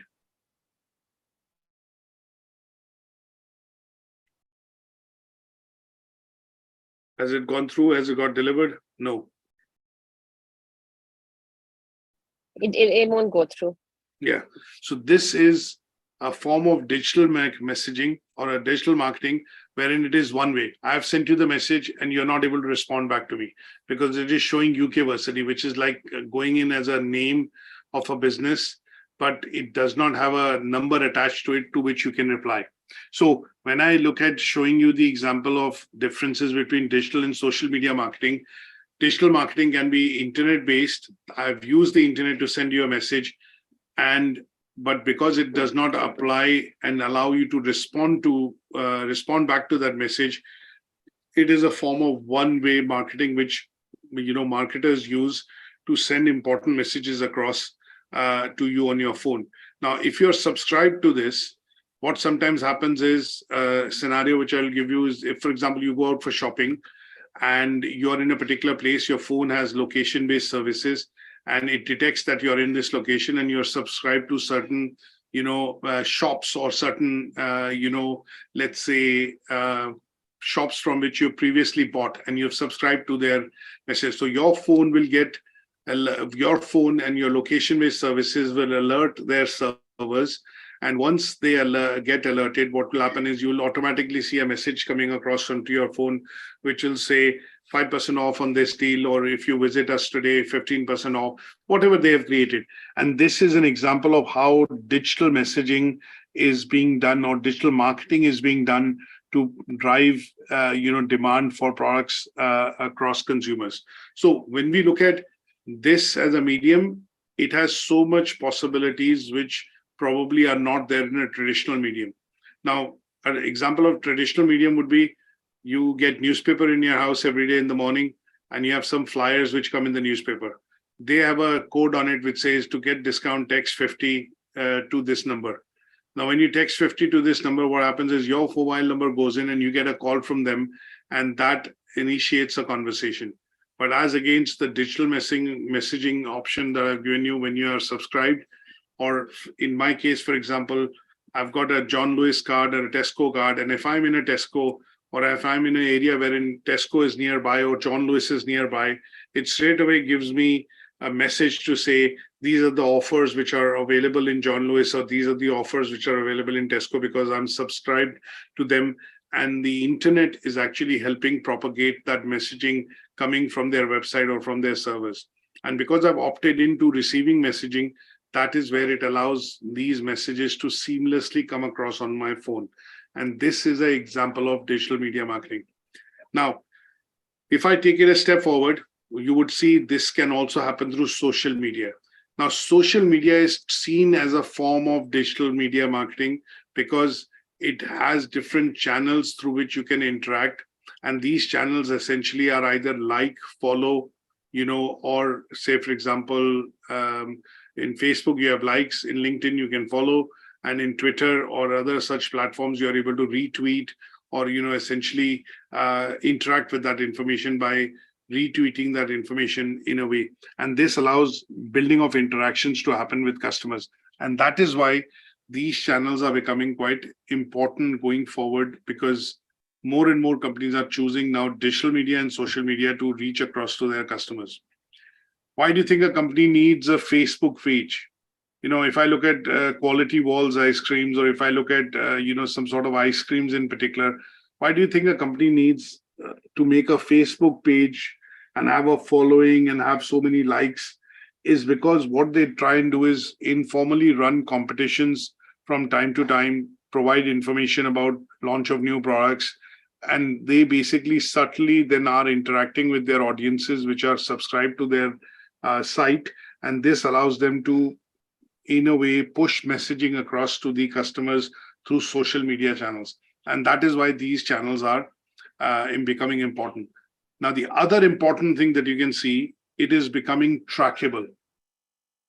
Has it gone through? Has it got delivered? No. It won't go through. Yeah. So this is a form of digital messaging or a digital marketing wherein it is one way. I've sent you the message and you're not able to respond back to me because it is showing Versity, which is like going in as a name of a business, but it does not have a number attached to it to which you can reply. So when I look at showing you the example of differences between digital and social media marketing, digital marketing can be internet-based. I've used the internet to send you a message, but because it does not apply and allow you to respond back to that message, it is a form of one-way marketing which marketers use to send important messages across to you on your phone. Now, if you're subscribed to this, what sometimes happens is a scenario which I'll give you is if, for example, you go out for shopping and you're in a particular place, your phone has location-based services, and it detects that you're in this location and you're subscribed to certain, shops or certain, let's say, shops from which you previously bought and you've subscribed to their message. So your phone will get, your phone and your location-based services will alert their servers. And once they get alerted, what will happen is you'll automatically see a message coming across onto your phone, which will say 5% off on this deal, or if you visit us today, 15% off, whatever they have created. And this is an example of how digital messaging is being done or digital marketing is being done to drive, demand for products across consumers. So when we look at this as a medium, it has so much possibilities which probably are not there in a traditional medium. Now, an example of traditional medium would be you get newspaper in your house every day in the morning, and you have some flyers which come in the newspaper. They have a code on it which says to get discount, text 50 to this number. Now, when you text 50 to this number, what happens is your mobile number goes in and you get a call from them, and that initiates a conversation. But as against the digital messaging option that I've given you when you are subscribed, or in my case, for example, I've got a John Lewis card or a Tesco card, and if I'm in a Tesco, or if I'm in an area wherein Tesco is nearby or John Lewis is nearby, it straight away gives me a message to say, these are the offers which are available in John Lewis, or these are the offers which are available in Tesco because I'm subscribed to them. And the internet is actually helping propagate that messaging coming from their website or from their servers. And because I've opted into receiving messaging, that is where it allows these messages to seamlessly come across on my phone. And this is an example of digital media marketing. Now, if I take it a step forward, you would see this can also happen through social media. Now, social media is seen as a form of digital media marketing because it has different channels through which you can interact. And these channels essentially are either like, follow, or say, for example, in Facebook, you have likes. In LinkedIn, you can follow. And in Twitter or other such platforms, you're able to retweet or, essentially interact with that information by retweeting that information in a way. And this allows building of interactions to happen with customers. And that is why these channels are becoming quite important going forward, because more and more companies are choosing now digital media and social media to reach across to their customers. Why do you think a company needs a Facebook page? If I look at Quality Walls ice creams, or if I look at, some sort of ice creams in particular, why do you think a company needs to make a Facebook page and have a following and have so many likes? Is because what they try and do is informally run competitions from time to time, provide information about launch of new products, and they basically subtly then are interacting with their audiences which are subscribed to their site, and this allows them to, in a way, push messaging across to the customers through social media channels. And that is why these channels are becoming important. Now, the other important thing that you can see, it is becoming trackable,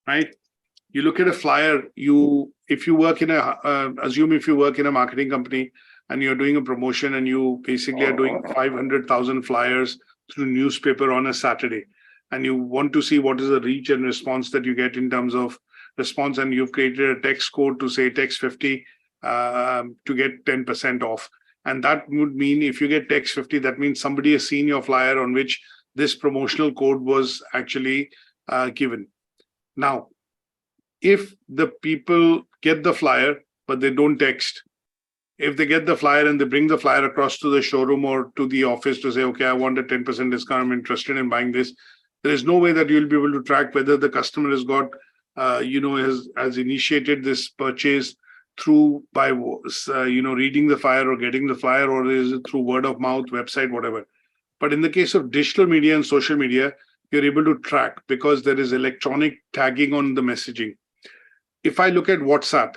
right? You look at a flyer, if you work in a marketing company and you're doing a promotion and you basically are doing 500,000 flyers through newspaper on a Saturday, and you want to see what is the reach and response that you get in terms of response, and you've created a text code to say text 50 to get 10% off. And that would mean if you get text 50, that means somebody has seen your flyer on which this promotional code was actually given. Now, if the people get the flyer, but they don't text, if they get the flyer and they bring the flyer across to the showroom or to the office to say, okay, I want a 10% discount, I'm interested in buying this, there is no way that you'll be able to track whether the customer has got, has initiated this purchase through by, reading the flyer or getting the flyer, or is it through word of mouth, website, whatever. But in the case of digital media and social media, you're able to track because there is electronic tagging on the messaging. If I look at WhatsApp,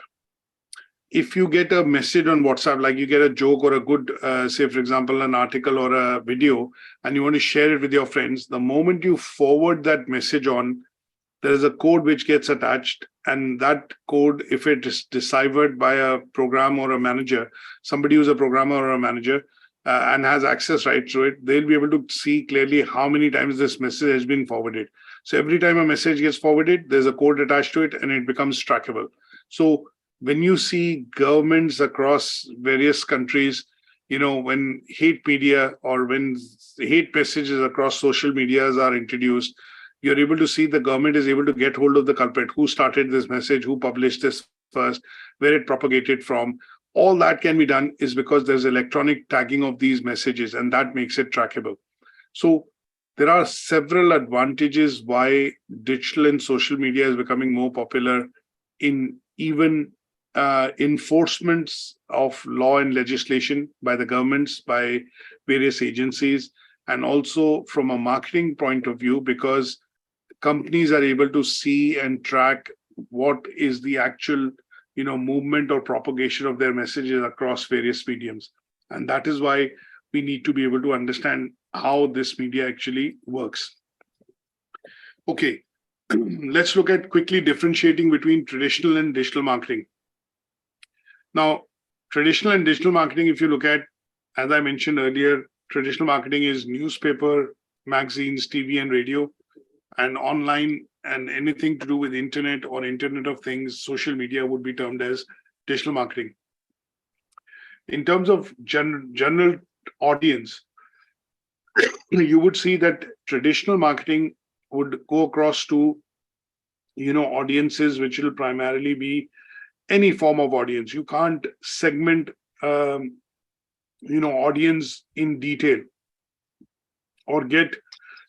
if you get a message on WhatsApp, like you get a joke or a good, say, for example, an article or a video, and you want to share it with your friends, the moment you forward that message on, there is a code which gets attached. And that code, if it is deciphered by a program or a manager, somebody who's a programmer or a manager and has access right to it, they'll be able to see clearly how many times this message has been forwarded. So every time a message gets forwarded, there's a code attached to it and it becomes trackable. So when you see governments across various countries, when hate media or when hate messages across social medias are introduced, you're able to see the government is able to get hold of the culprit, who started this message, who published this first, where it propagated from. All that can be done is because there's electronic tagging of these messages, and that makes it trackable. So there are several advantages why digital and social media is becoming more popular in even enforcements of law and legislation by the governments, by various agencies, and also from a marketing point of view, because companies are able to see and track what is the actual movement or propagation of their messages across various mediums. And that is why we need to be able to understand how this media actually works. Okay, let's look at quickly differentiating between traditional and digital marketing. Now, traditional and digital marketing, if you look at, as I mentioned earlier, traditional marketing is newspaper, magazines, TV and radio, and online and anything to do with internet or Internet of Things, social media would be termed as digital marketing. In terms of general audience, you would see that traditional marketing would go across to, audiences which will primarily be any form of audience. You can't segment, audience in detail or get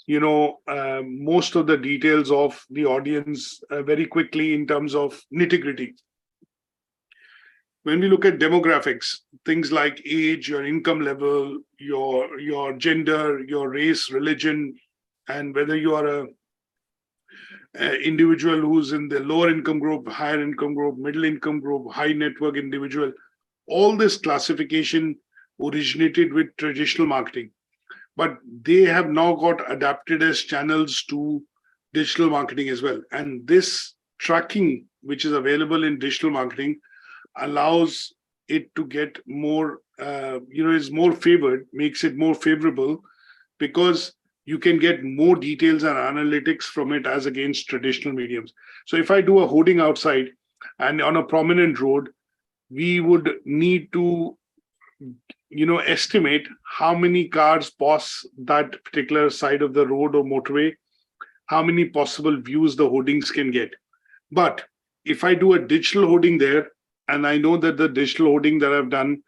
most of the details of the audience very quickly in terms of nitty-gritty. When we look at demographics, things like age, your income level, your gender, your race, religion, and whether you are a individual who's in the lower income group, higher income group, middle income group, high network individual, all this classification originated with traditional marketing. But they have now got adapted as channels to digital marketing as well. And this tracking, which is available in digital marketing, allows it to get more, is more favored, makes it more favorable, because you can get more details and analytics from it as against traditional mediums. So if I do a hoarding outside and on a prominent road, we would need to estimate how many cars pass that particular side of the road or motorway, how many possible views the hoardings can get. But if I do a digital hoarding there, and I know that the digital hoarding that I've done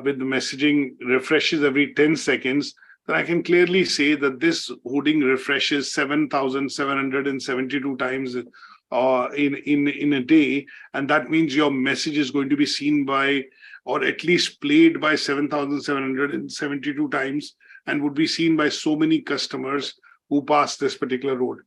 with the messaging refreshes every 10 seconds, then I can clearly say that this hoarding refreshes 7,772 times in a day. And that means your message is going to be seen by or at least played by 7,772 times, and would be seen by so many customers who pass this particular road.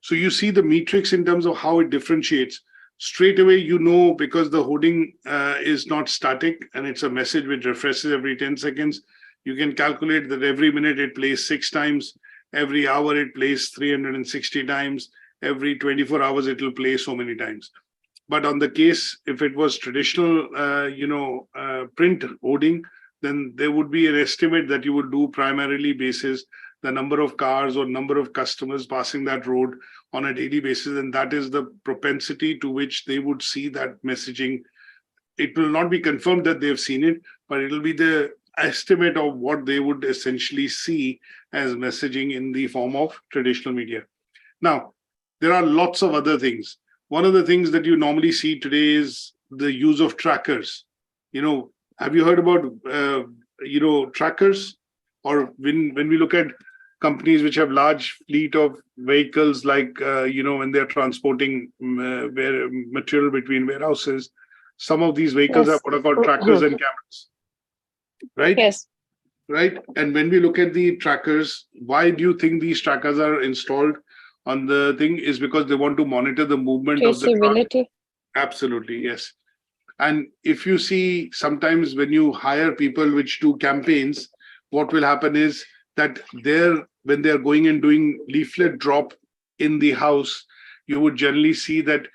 So you see the matrix in terms of how it differentiates. Straight away, you know, because the hoarding is not static and it's a message which refreshes every 10 seconds, you can calculate that every minute it plays 6 times, every hour it plays 360 times, every 24 hours it will play so many times. But on the case, if it was traditional, print hoarding, then there would be an estimate that you would do primarily basis the number of cars or number of customers passing that road on a daily basis. And that is the propensity to which they would see that messaging. It will not be confirmed that they've seen it, but it'll be the estimate of what they would essentially see as messaging in the form of traditional media. Now, there are lots of other things. One of the things that you normally see today is the use of trackers. Have you heard about, trackers? Or when we look at companies which have large fleet of vehicles, like, when they're transporting material between warehouses, some of these vehicles Yes. have what are called trackers and cameras, right? Yes. Right. And when we look at the trackers, why do you think these trackers are installed on the thing? Is because they want to monitor the movement of the truck. Traceability. Absolutely, yes. And if you see, sometimes when you hire people which do campaigns, what will happen is that when they're going and doing leaflet drop in the house, you would generally see that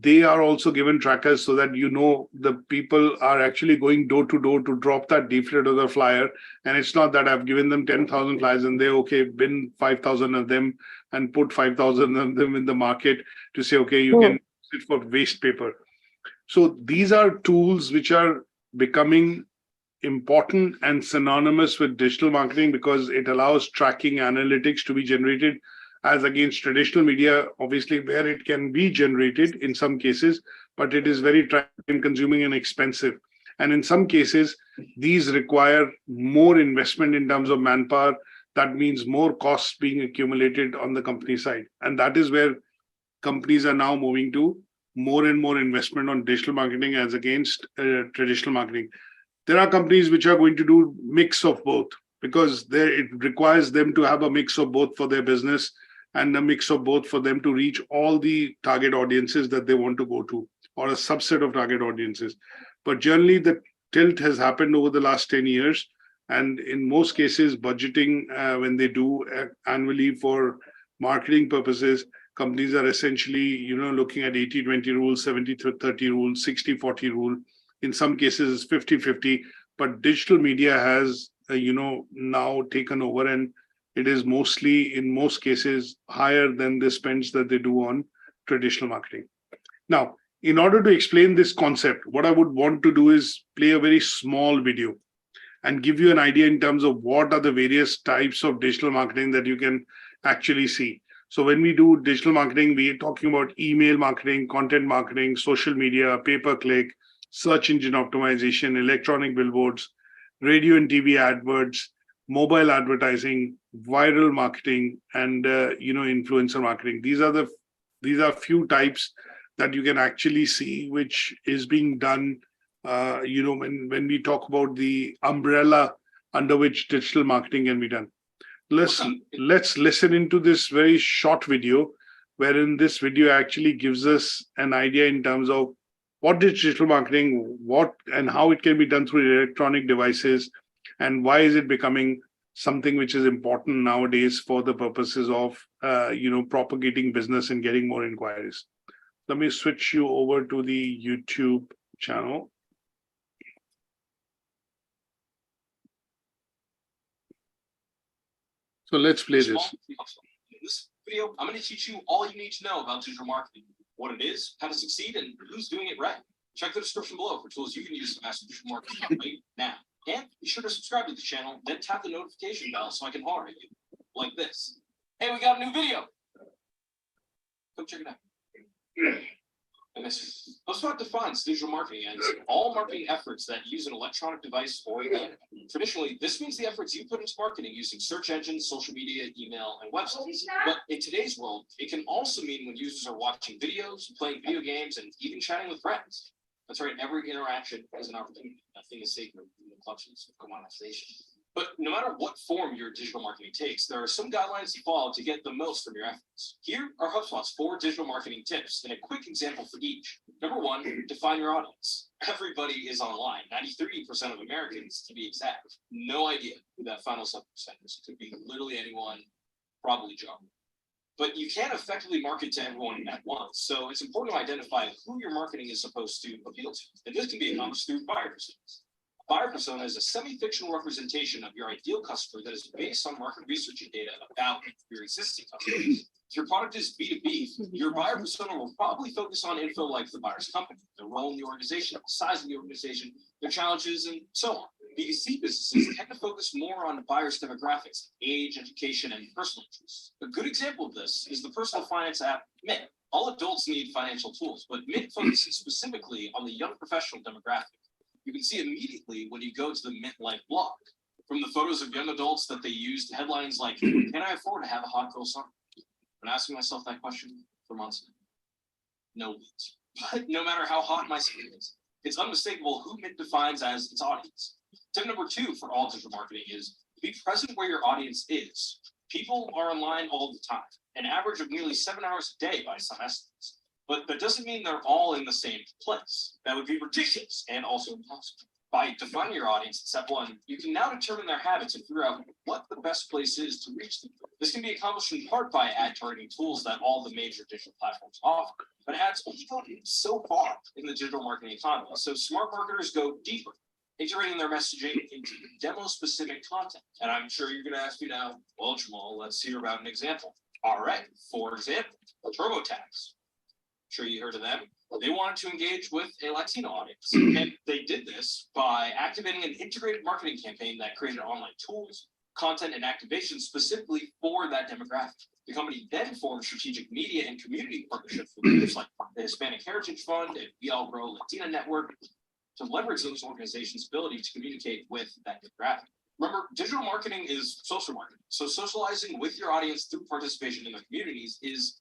they are also given trackers so that the people are actually going door to door to drop that leaflet or the flyer. And it's not that I've given them 10,000 flyers and they bin 5,000 of them and put 5,000 of them in the market to say, okay, you can use it for waste paper. So these are tools which are becoming important and synonymous with digital marketing, because it allows tracking analytics to be generated as against traditional media, obviously, where it can be generated in some cases, but it is very time consuming and expensive. And in some cases, these require more investment in terms of manpower. That means more costs being accumulated on the company side. And that is where companies are now moving to more and more investment on digital marketing as against traditional marketing. There are companies which are going to do mix of both, because it requires them to have a mix of both for their business and a mix of both for them to reach all the target audiences that they want to go to, or a subset of target audiences. But generally, the tilt has happened over the last 10 years. And in most cases, budgeting, when they do annually for marketing purposes, companies are essentially, looking at 80-20 rule, 70-30 rule, 60-40 rule. In some cases, it's 50-50. But digital media has, now taken over, and it is mostly, in most cases, higher than the spends that they do on traditional marketing. Now, in order to explain this concept, what I would want to do is play a very small video and give you an idea in terms of what are the various types of digital marketing that you can actually see. So when we do digital marketing, we are talking about email marketing, content marketing, social media, pay-per-click, search engine optimization, electronic billboards, radio and TV adverts, mobile advertising, viral marketing, and influencer marketing. These are few types that you can actually see which is being done. When we talk about the umbrella under which digital marketing can be done. Let's listen into this very short video, wherein this video actually gives us an idea in terms of what is digital marketing, what and how it can be done through electronic devices, and why is it becoming something which is important nowadays for the purposes of propagating business and getting more inquiries. Let me switch you over to the YouTube channel. So let's play this. In this video, I'm going to teach you all you need to know about digital marketing, what it is, how to succeed, and who's doing it right. Check the description below for tools you can use to master digital marketing right now. And be sure to subscribe to the channel, then tap the notification bell so I can holler at you. Like this. Hey, we got a new video. Come check it out. And this HubSpot defines digital marketing as all marketing efforts that use an electronic device or internet. Traditionally, this means the efforts you put into marketing using search engines, social media, email, and websites. But in today's world, it can also mean when users are watching videos, playing video games, and even chatting with friends. That's right. Every interaction is an opportunity. Nothing is sacred in the clutches of commoditization. But no matter what form your digital marketing takes, there are some guidelines to follow to get the most from your efforts. Here are HubSpot's 4 digital marketing tips and a quick example for each. Number 1, define your audience. Everybody is online. 93% of Americans, to be exact. No idea who that final 7% is. It could be literally anyone, probably John. But you can't effectively market to everyone at once. So it's important to identify who your marketing is supposed to appeal to. And this can be accomplished through buyer personas. Buyer persona is a semi-fictional representation of your ideal customer that is based on market research and data about your existing customers. If your product is B2B, your buyer persona will probably focus on info like the buyer's company, their role in the organization, the size of the organization, their challenges, and so on. B2C businesses tend to focus more on buyers' demographics, age, education, and personal interests. A good example of this is the personal finance app Mint. All adults need financial tools, but Mint focuses specifically on the young professional demographic. You can see immediately when you go to the Mint Life blog. From the photos of young adults that they used, headlines like, can I afford to have a hot girl summer? I've been asking myself that question for months now. No leads. But no matter how hot my skin is, it's unmistakable who Mint defines as its audience. Tip number 2 for all digital marketing is be present where your audience is. People are online all the time, an average of nearly 7 hours a day by some estimates. But that doesn't mean they're all in the same place. That would be ridiculous and also impossible. By defining your audience in step 1, you can now determine their habits and figure out what the best place is to reach them. This can be accomplished in part by ad targeting tools that all the major digital platforms offer. But ads only go so far in the digital marketing economy. So smart marketers go deeper, integrating their messaging into demo-specific content. And I'm sure you're going to ask me now, well, Jamal, let's hear about an example. All right, for example, TurboTax. Sure you heard of them. They wanted to engage with a Latino audience. And they did this by activating an integrated marketing campaign that created online tools, content, and activation specifically for that demographic. The company then formed strategic media and community partnerships with groups like the Hispanic Heritage Fund and We All Grow Latina Network to leverage those organizations' ability to communicate with that demographic. Remember, digital marketing is social marketing. So socializing with your audience through participation in their communities is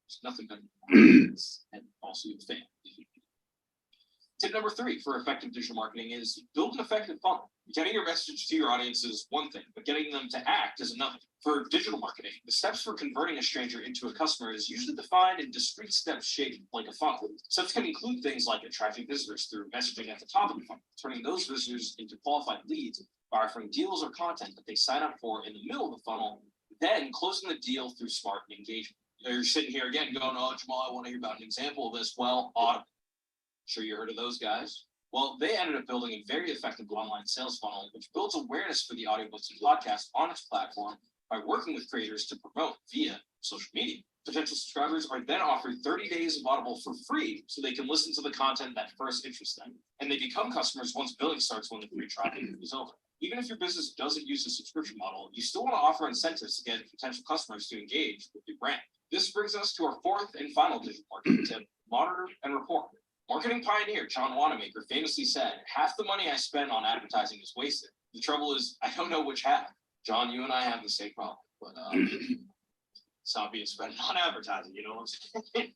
there's nothing better than and also a fan. Tip number 3 for effective digital marketing is build an effective funnel. Getting your message to your audience is one thing, but getting them to act is another. For digital marketing, the steps for converting a stranger into a customer is usually defined in discrete steps shaped like a funnel. Steps can include things like attracting visitors through messaging at the top of the funnel, turning those visitors into qualified leads by offering deals or content that they sign up for in the middle of the funnel, then closing the deal through smart engagement. You're sitting here again going, oh, Jamal, I want to hear about an example of this. Well, Audible. Sure you heard of those guys? Well, they ended up building a very effective online sales funnel, which builds awareness for the audiobooks and podcasts on its platform by working with creators to promote via social media. Potential subscribers are then offered 30 days of Audible for free so they can listen to the content that first interests them. And they become customers once billing starts when the free trial is over. Even if your business doesn't use a subscription model, you still want to offer incentives to get potential customers to engage with your brand. This brings us to our 4th and final digital marketing tip, monitor and report. Marketing pioneer John Wanamaker famously said, half the money I spend on advertising is wasted. The trouble is, I don't know which half. John, you and I have the same problem, but it's not being spent on advertising, you know what I'm saying?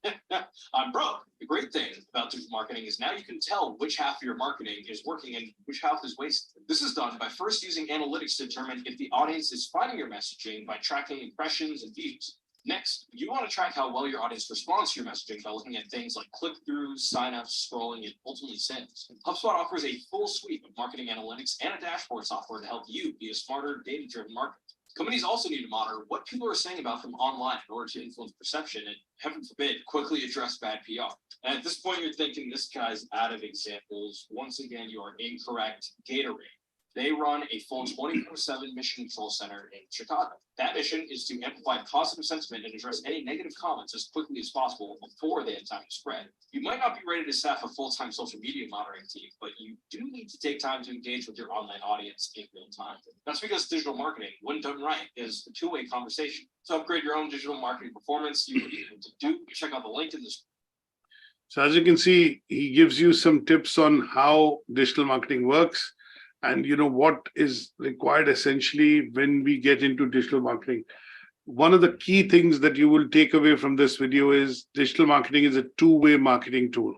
I'm broke. The great thing about digital marketing is now you can tell which half of your marketing is working and which half is wasted. This is done by first using analytics to determine if the audience is finding your messaging by tracking impressions and views. Next, you want to track how well your audience responds to your messaging by looking at things like click-throughs, signups, scrolling, and ultimately sales. HubSpot offers a full suite of marketing analytics and a dashboard software to help you be a smarter, data-driven marketer. Companies also need to monitor what people are saying about them online in order to influence perception and, heaven forbid, quickly address bad PR. And at this point, you're thinking this guy's out of examples. Once again, you are incorrect. Gatorade. They run a full 24/7 mission control center in Chicago. That mission is to amplify positive sentiment and address any negative comments as quickly as possible before they have time to spread. You might not be ready to staff a full-time social media monitoring team, but you do need to take time to engage with your online audience in real time. That's because digital marketing, when done right, is a two-way conversation. To upgrade your own digital marketing performance, you need to do. Check out the link in this. So as you can see, he gives you some tips on how digital marketing works. And you know what is required essentially when we get into digital marketing. One of the key things that you will take away from this video is digital marketing is a two-way marketing tool.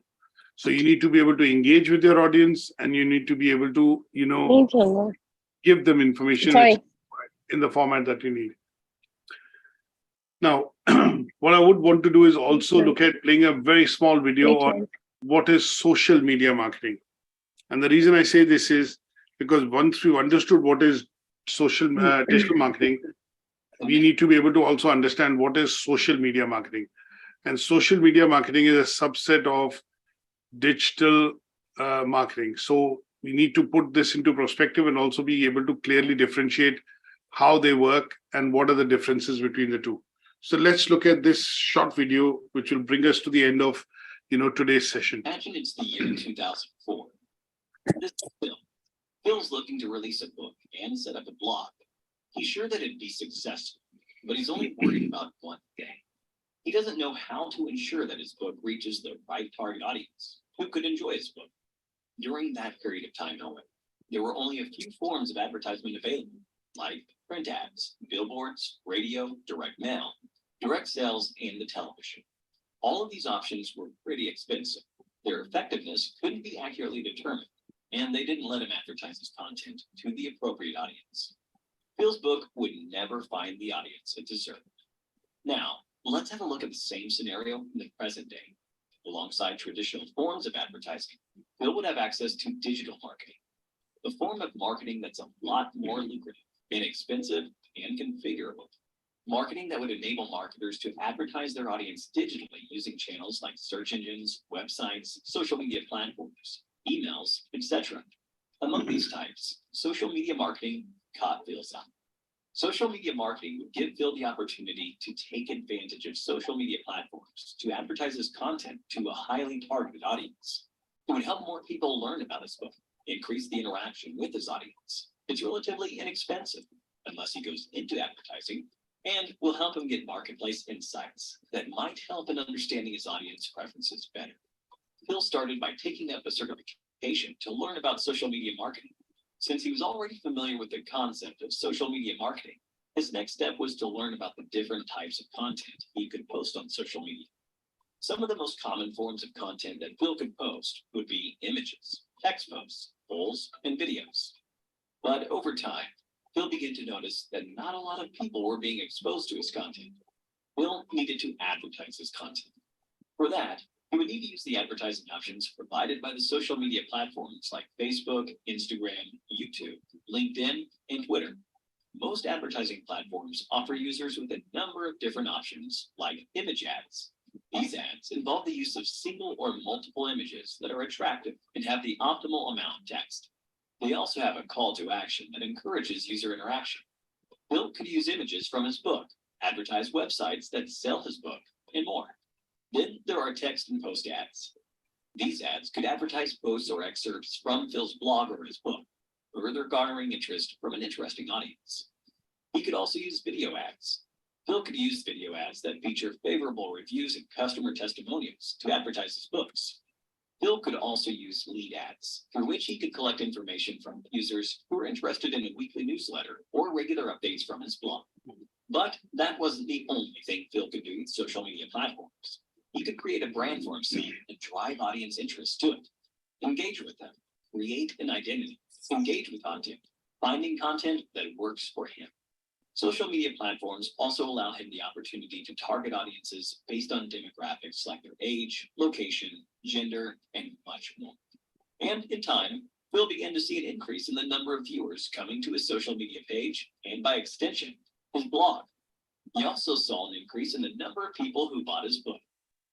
So you need to be able to engage with your audience, and you need to be able to, give them information in the format that you need. Now, what I would want to do is also look at playing a very small video on what is social media marketing. And the reason I say this is because once we've understood what is social digital marketing, we need to be able to also understand what is social media marketing. And social media marketing is a subset of digital marketing. So we need to put this into perspective and also be able to clearly differentiate how they work and what are the differences between the two. So let's look at this short video, which will bring us to the end of today's session. Imagine it's the year 2004. This is Phil. Phil's looking to release a book and set up a blog. He's sure that it'd be successful, but he's only worried about one thing. He doesn't know how to ensure that his book reaches the right target audience who could enjoy his book. During that period of time, however, there were only a few forms of advertisement available, like print ads, billboards, radio, direct mail, direct sales, and the television. All of these options were pretty expensive. Their effectiveness couldn't be accurately determined, and they didn't let him advertise his content to the appropriate audience. Phil's book would never find the audience it deserved. Now, let's have a look at the same scenario in the present day. Alongside traditional forms of advertising, Phil would have access to digital marketing, a form of marketing that's a lot more lucrative, inexpensive, and configurable. Marketing that would enable marketers to advertise their audience digitally using channels like search engines, websites, social media platforms, emails, etc. Among these types, social media marketing caught Phil's eye. Social media marketing would give Phil the opportunity to take advantage of social media platforms to advertise his content to a highly targeted audience. It would help more people learn about his book, increase the interaction with his audience. It's relatively inexpensive, unless he goes into advertising, and will help him get marketplace insights that might help in understanding his audience preferences better. Phil started by taking up a certification to learn about social media marketing. Since he was already familiar with the concept of social media marketing, his next step was to learn about the different types of content he could post on social media. Some of the most common forms of content that Phil could post would be images, text posts, polls, and videos. But over time, Phil began to notice that not a lot of people were being exposed to his content. Phil needed to advertise his content. For that, he would need to use the advertising options provided by the social media platforms like Facebook, Instagram, YouTube, LinkedIn, and Twitter. Most advertising platforms offer users with a number of different options, like image ads. These ads involve the use of single or multiple images that are attractive and have the optimal amount of text. They also have a call to action that encourages user interaction. Phil could use images from his book, advertise websites that sell his book, and more. Then there are text and post ads. These ads could advertise posts or excerpts from Phil's blog or his book, further garnering interest from an interesting audience. He could also use video ads. Phil could use video ads that feature favorable reviews and customer testimonials to advertise his books. Phil could also use lead ads, through which he could collect information from users who are interested in a weekly newsletter or regular updates from his blog. But that wasn't the only thing Phil could do with social media platforms. He could create a brand for himself and drive audience interest to it. Engage with them, create an identity, engage with content, finding content that works for him. Social media platforms also allow him the opportunity to target audiences based on demographics like their age, location, gender, and much more. And in time, Phil began to see an increase in the number of viewers coming to his social media page and, by extension, his blog. He also saw an increase in the number of people who bought his book,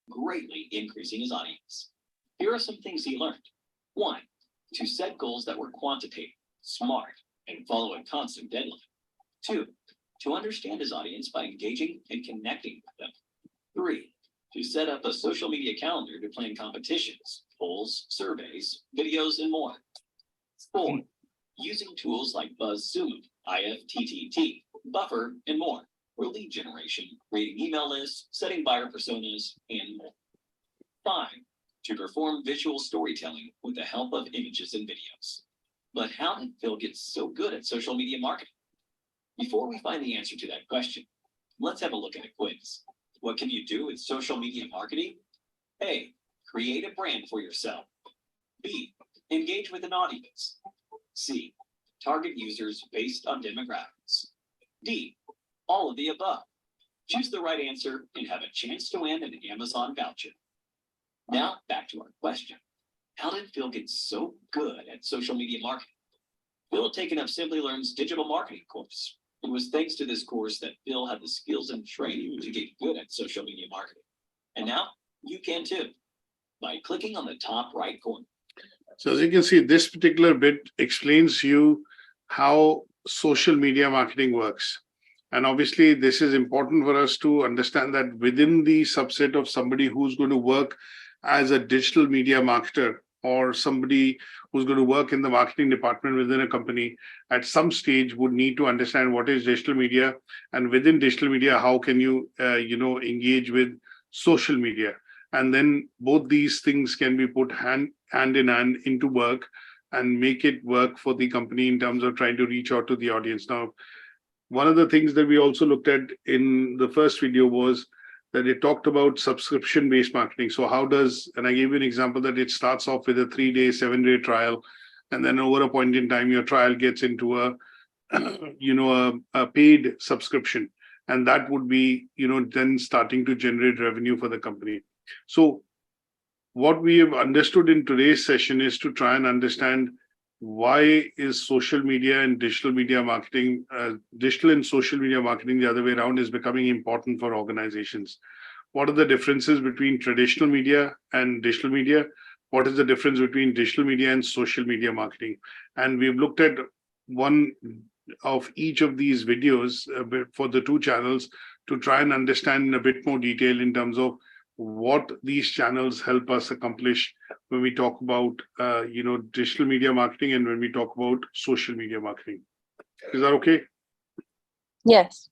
greatly increasing his audience. Here are some things he learned. 1, to set goals that were quantitative, smart, and follow a constant deadline. 2, to understand his audience by engaging and connecting with them. 3, to set up a social media calendar to plan competitions, polls, surveys, videos, and more. 4, using tools like BuzzSumo, IFTTT, Buffer, and more for lead generation, creating email lists, setting buyer personas, and more. 5, to perform visual storytelling with the help of images and videos. But how did Phil get so good at social media marketing? Before we find the answer to that question, let's have a look at a quiz. What can you do with social media marketing? A, create a brand for yourself. B, engage with an audience. C, target users based on demographics. D, all of the above. Choose the right answer and have a chance to win an Amazon voucher. Now, back to our question. How did Phil get so good at social media marketing? Phil had taken up Simply Learn's digital marketing course. It was thanks to this course that Phil had the skills and training to get good at social media marketing. And now you can too, by clicking on the top right corner. So as you can see, this particular bit explains you how social media marketing works. And obviously, this is important for us to understand that within the subset of somebody who's going to work as a digital media marketer or somebody who's going to work in the marketing department within a company at some stage would need to understand what is digital media, and within digital media, how can you, engage with social media. And then both these things can be put hand in hand into work and make it work for the company in terms of trying to reach out to the audience. Now, one of the things that we also looked at in the first video was that it talked about subscription-based marketing. So how does, and I gave you an example that it starts off with a 3-day, 7-day trial, and then over a point in time, your trial gets into a paid subscription. And that would be, then starting to generate revenue for the company. So what we have understood in today's session is to try and understand why is social media and digital media marketing, digital and social media marketing, the other way around, is becoming important for organizations. What are the differences between traditional media and digital media? What is the difference between digital media and social media marketing? And we've looked at one of each of these videos for the two channels to try and understand in a bit more detail in terms of what these channels help us accomplish when we talk about digital media marketing and when we talk about social media marketing. Is that okay? Yes.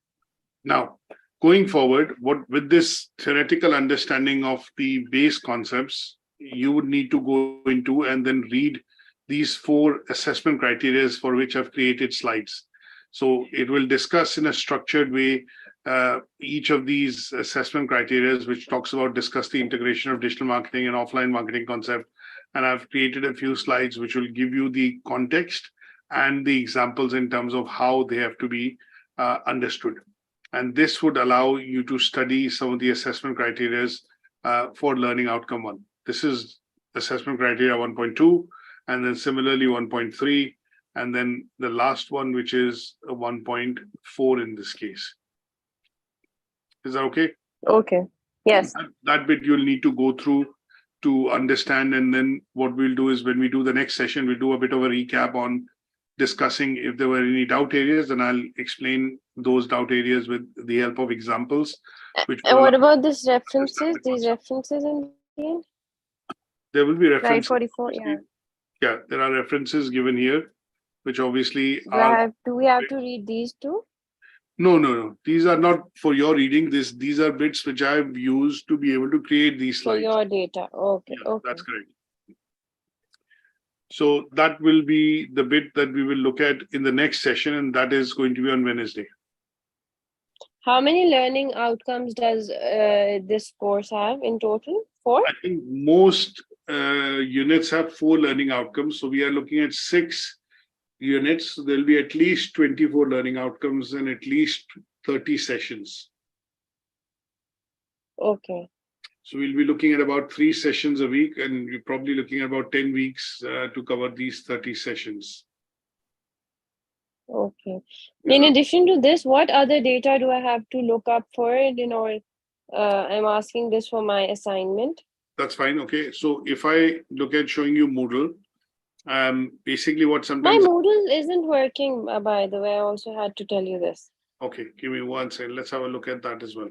Now, going forward, with this theoretical understanding of the base concepts, you would need to go into and then read these 4 assessment criteria for which I've created slides. So it will discuss in a structured way each of these assessment criteria, which talks about discuss the integration of digital marketing and offline marketing concept. And I've created a few slides which will give you the context and the examples in terms of how they have to be understood. And this would allow you to study some of the assessment criteria for learning outcome 1. This is assessment criteria 1.2, and then similarly 1.3, and then the last one, which is 1.4 in this case. Is that okay? Okay. Yes. That bit you'll need to go through to understand. And then what we'll do is when we do the next session, we'll do a bit of a recap on discussing if there were any doubt areas, and I'll explain those doubt areas with the help of examples. And what about these references? These references in the end? There will be Slide references. 44, yeah. Yeah, there are references given here, which obviously Do we have to read these too? No. These are not for your reading. These are bits which I've used to be able to create these For slides. your data. Okay. Yeah, Okay. that's correct. So that will be the bit that we will look at in the next session, and that is going to be on Wednesday. How many learning outcomes does this course have in total? 4? I think most units have 4 learning outcomes. So we are looking at 6 units. So there'll be at least 24 learning outcomes and at least 30 sessions. Okay. So we'll be looking at about 3 sessions a week, and we're probably looking at about 10 weeks to cover these 30 sessions. Okay. In addition to this, what other data do I have to look up for it? I'm asking this for my assignment. That's fine. Okay. So if I look at showing you Moodle, basically what sometimes... My Moodle isn't working, by the way. I also had to tell you this. Okay. Give me one second. Let's have a look at that as well.